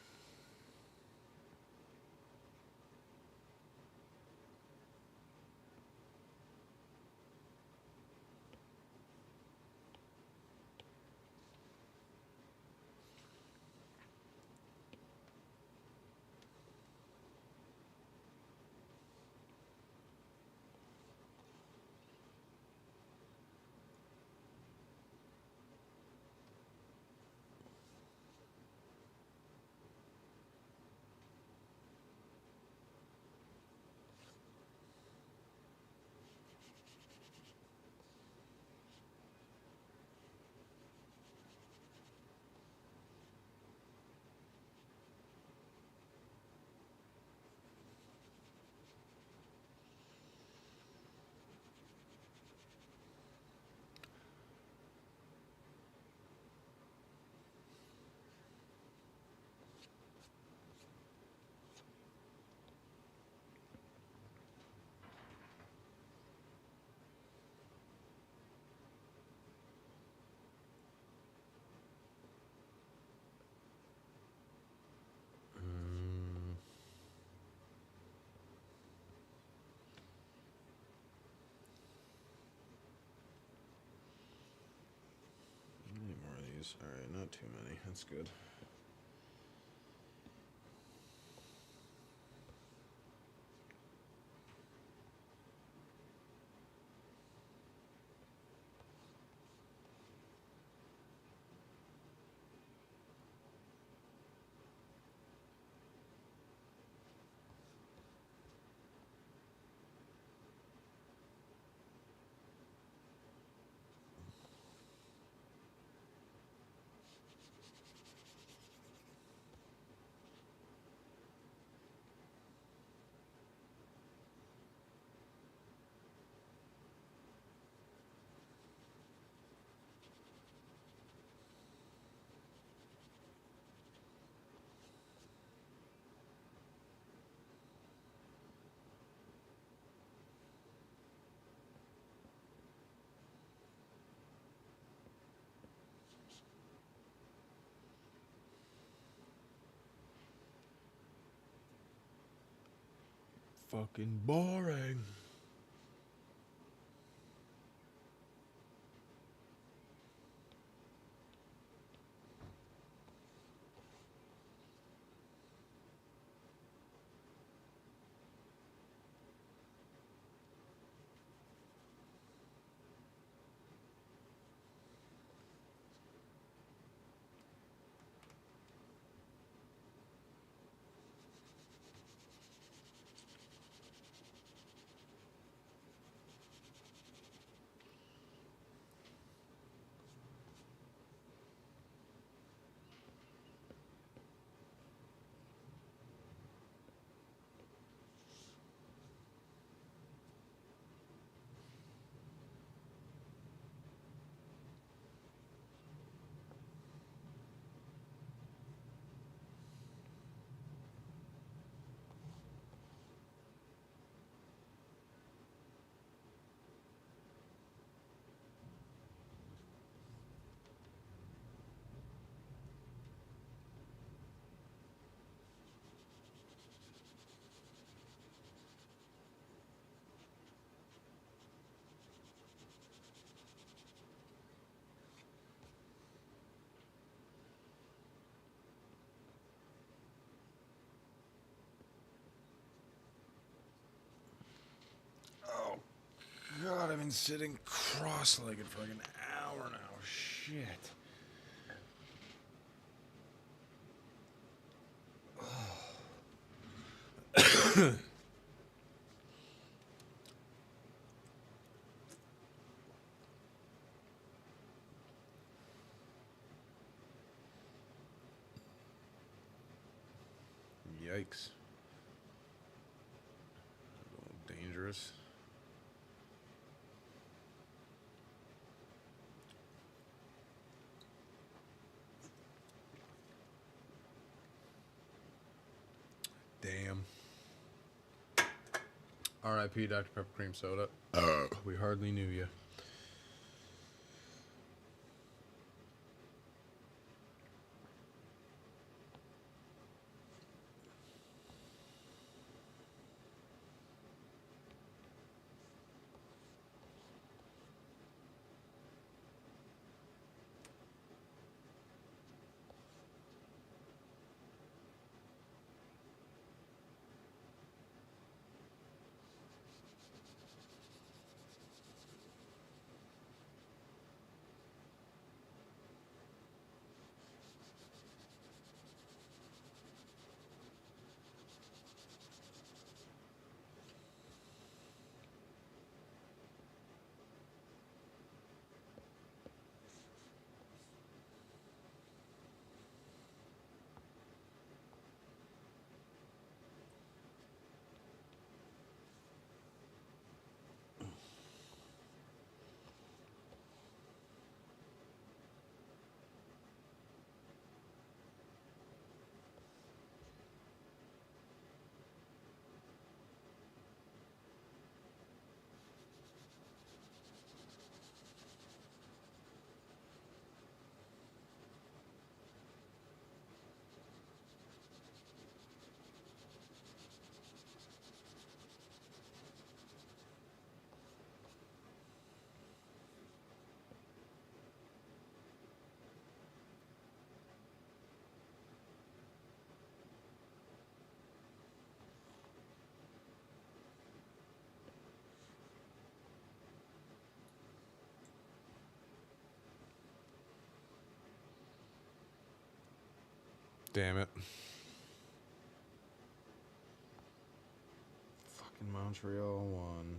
Any more of these? Alright, not too many. That's good. Fucking boring. Oh, God, I've been sitting cross-legged for like an hour now. Shit. Yikes. A little dangerous. R.I.P. Dr. Pepper Cream Soda. We hardly knew you. Damn it. Fucking Montreal won.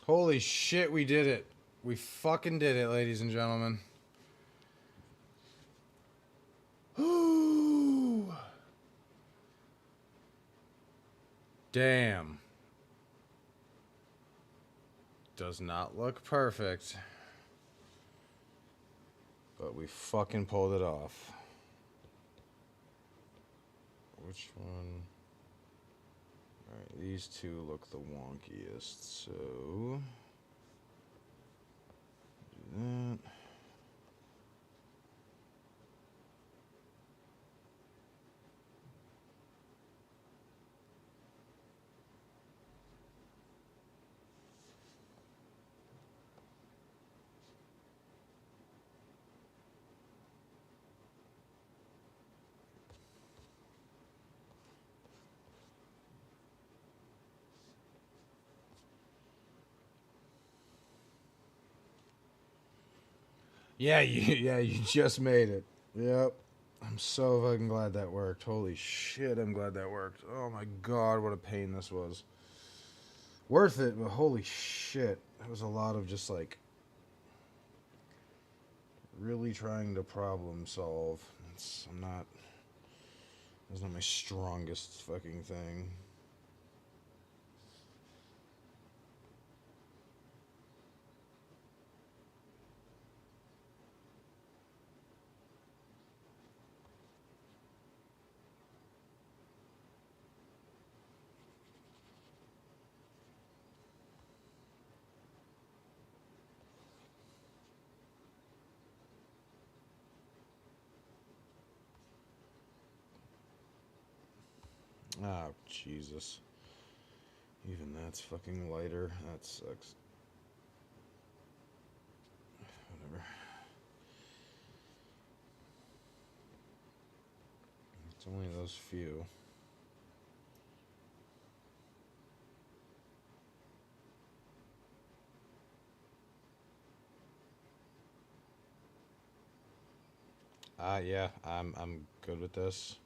Holy shit, we did it. We fucking did it, ladies and gentlemen. Ooh. Damn. Does not look perfect. But we fucking pulled it off. Which one? Alright, these two look the wonkiest, so... that. Yeah, you just made it. Yep. I'm so fucking glad that worked. Holy shit, I'm glad that worked. Oh my god, what a pain this was. Worth it, but holy shit. That was a lot of just like really trying to problem solve. That's not my strongest fucking thing. Oh, Jesus. Even that's fucking lighter. That sucks. Whatever. It's only those few. Yeah, I'm good with this.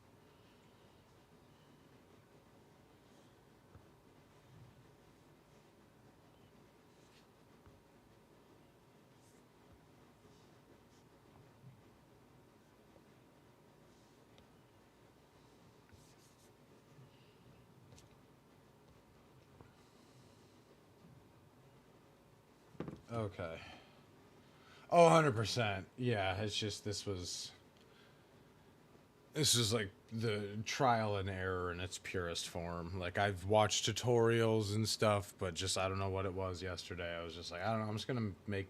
Okay. Oh, 100%. Yeah, it's just this was like the trial and error in its purest form. Like I've watched tutorials and stuff, but just I don't know what it was yesterday. I was just like, I don't know, I'm just going to make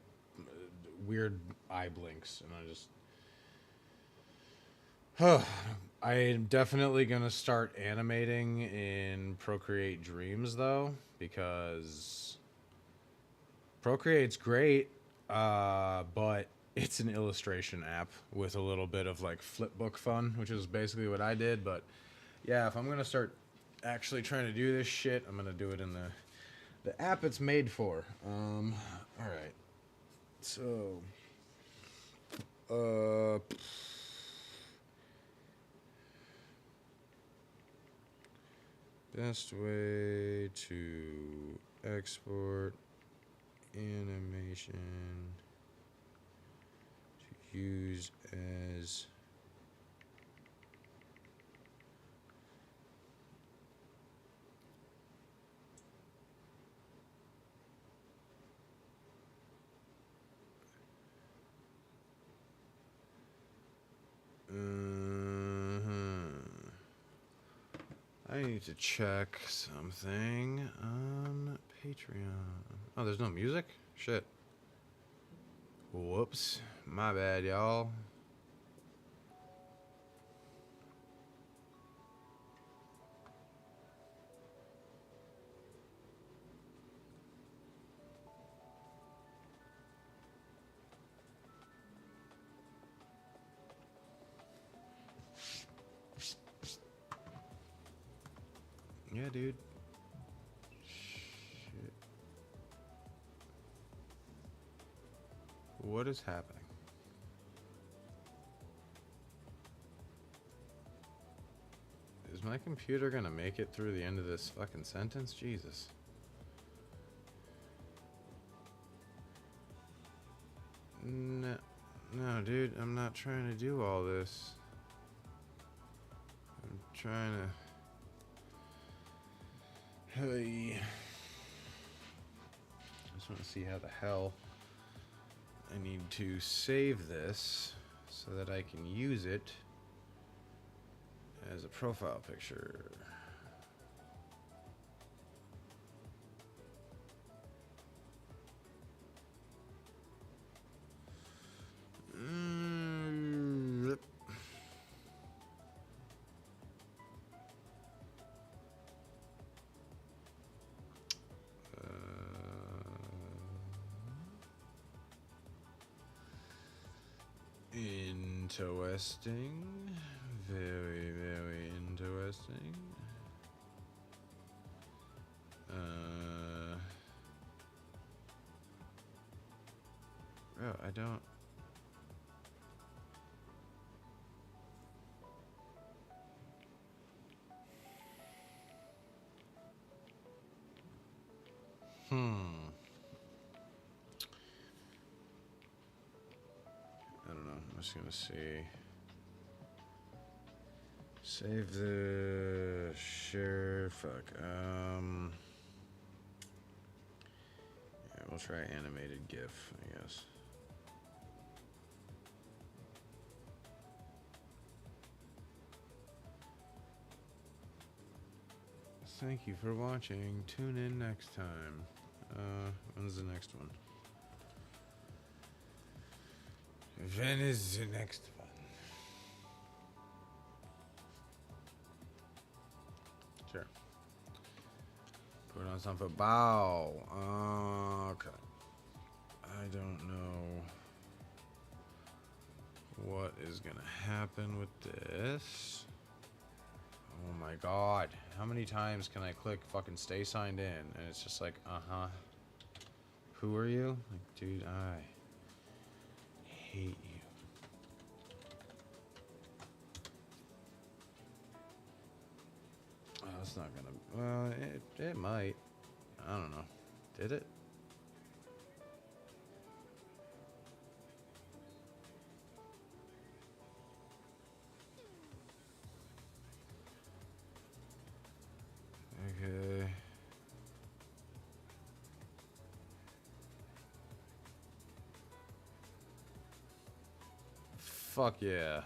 weird eye blinks and I am definitely going to start animating in Procreate Dreams though, because Procreate's great, but it's an illustration app with a little bit of like flipbook fun, which is basically what I did. But yeah, if I'm gonna start actually trying to do this shit, I'm gonna do it in the app it's made for. All right, so best way to export animation to use as I need to check something on Patreon. Oh, there's no music? Shit. Whoops. My bad, y'all. Yeah, dude. Shit. What is happening? Is my computer gonna make it through the end of this fucking sentence? Jesus. No, no, dude, I'm not trying to do all this. I'm trying to... Hey. I just want to see how the hell I need to save this so that I can use it as a profile picture. interesting. Very, very interesting. Oh, I don't. I don't know. I'm just gonna see. Save the share. Fuck. Yeah, we'll try animated GIF, I guess. Thank you for watching. Tune in next time. When's the next one? When is the next one? Sure. Put on some football. Okay. I don't know what is gonna happen with this. Oh my god. How many times can I click fucking stay signed in? And it's just like, uh-huh. Who are you? Like, dude, I hate you. Oh, it's not gonna... Well, it might. I don't know. Did it? Okay. Fuck yeah.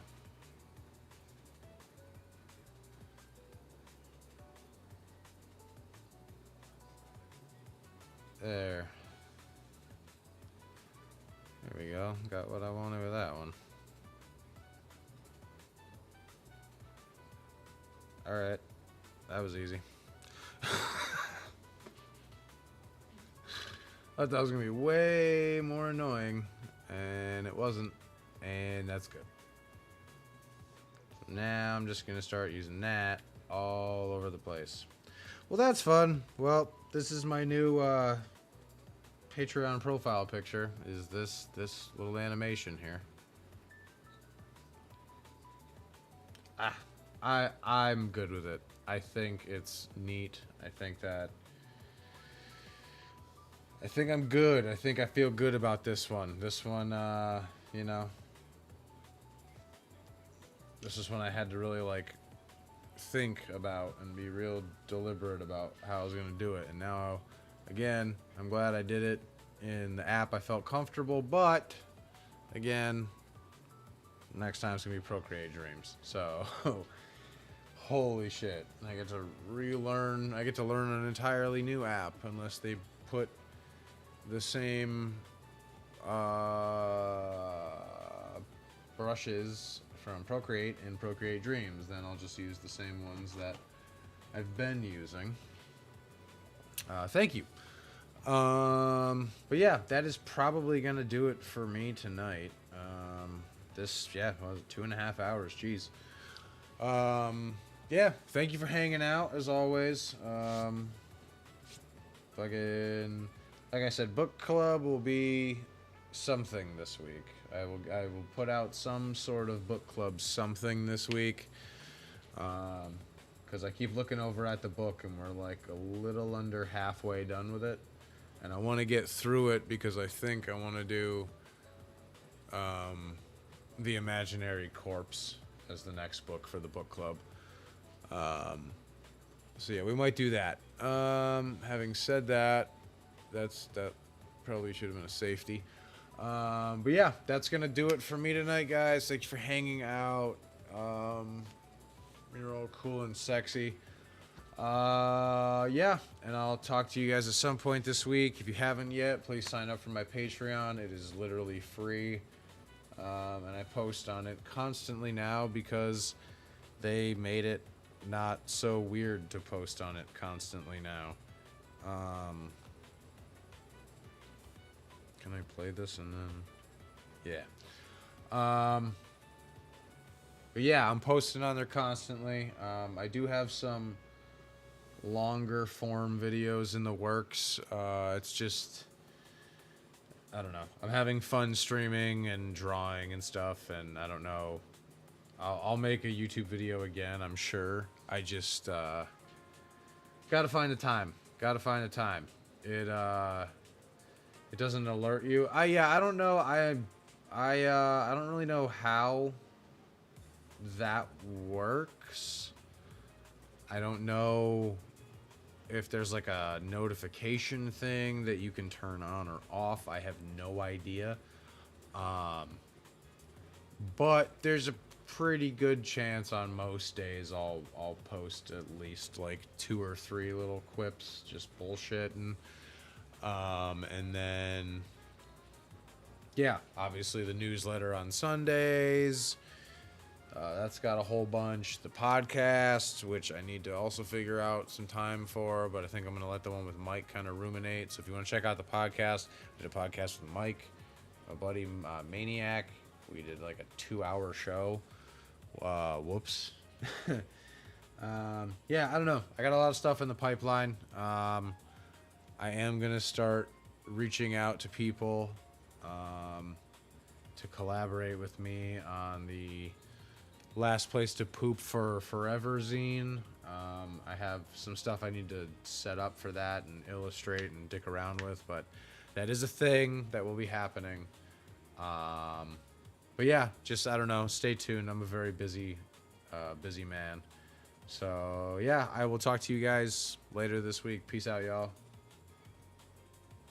There. There we go. Got what I wanted with that one. Alright. That was easy. I thought that was gonna be way more annoying, and it wasn't, and that's good. So now I'm just gonna start using that all over the place. Well, that's fun. Well, this is my new Patreon profile picture. Is this little animation here? I'm good with it. I think it's neat. I think I'm good. I think I feel good about this one. This one, you know, this is when I had to really like think about and be real deliberate about how I was gonna do it. And now, again, I'm glad I did it in the app. I felt comfortable, but again, next time it's gonna be Procreate Dreams. So, holy shit! I get to relearn. I get to learn an entirely new app unless they put the same brushes from Procreate in Procreate Dreams. Then I'll just use the same ones that I've been using. Thank you. But yeah, that is probably gonna do it for me tonight. This, yeah, well, 2.5 hours. Jeez. Yeah, thank you for hanging out as always. Fucking, like I said, book club will be something this week. I will put out some sort of book club something this week. Because I keep looking over at the book and we're like a little under halfway done with it. And I want to get through it because I think I want to do The Imaginary Corpse as the next book for the book club. So yeah, we might do that. Having said that, that probably should have been a safety. But yeah, that's gonna do it for me tonight, guys. Thanks for hanging out. You're all cool and sexy. Yeah, and I'll talk to you guys at some point this week. If you haven't yet, please sign up for my Patreon. It is literally free. And I post on it constantly now because they made it not so weird to post on it constantly now. Can I play this and then... Yeah. But yeah, I'm posting on there constantly. I do have some longer form videos in the works. It's just, I don't know. I'm having fun streaming and drawing and stuff, and I don't know. I'll make a YouTube video again, I'm sure. I just gotta find the time. Gotta find the time. It doesn't alert you. I don't know. I don't really know how that works. I don't know if there's like a notification thing that you can turn on or off. I have no idea. But there's a pretty good chance on most days I'll post at least like 2 or 3 little quips, just bullshitting. And then yeah, obviously the newsletter on Sundays. That's got a whole bunch. The podcast, which I need to also figure out some time for, but I think I'm going to let the one with Mike kind of ruminate. So if you want to check out the podcast, I did a podcast with Mike, my buddy Maniac. We did like a 2-hour show. Whoops. Yeah, I don't know. I got a lot of stuff in the pipeline. I am going to start reaching out to people to collaborate with me on the Last Place to Poop for Forever zine. I have some stuff I need to set up for that and illustrate and dick around with, but that is a thing that will be happening. But yeah, just, I don't know, stay tuned. I'm a very busy man. So yeah, I will talk to you guys later this week. Peace out, y'all.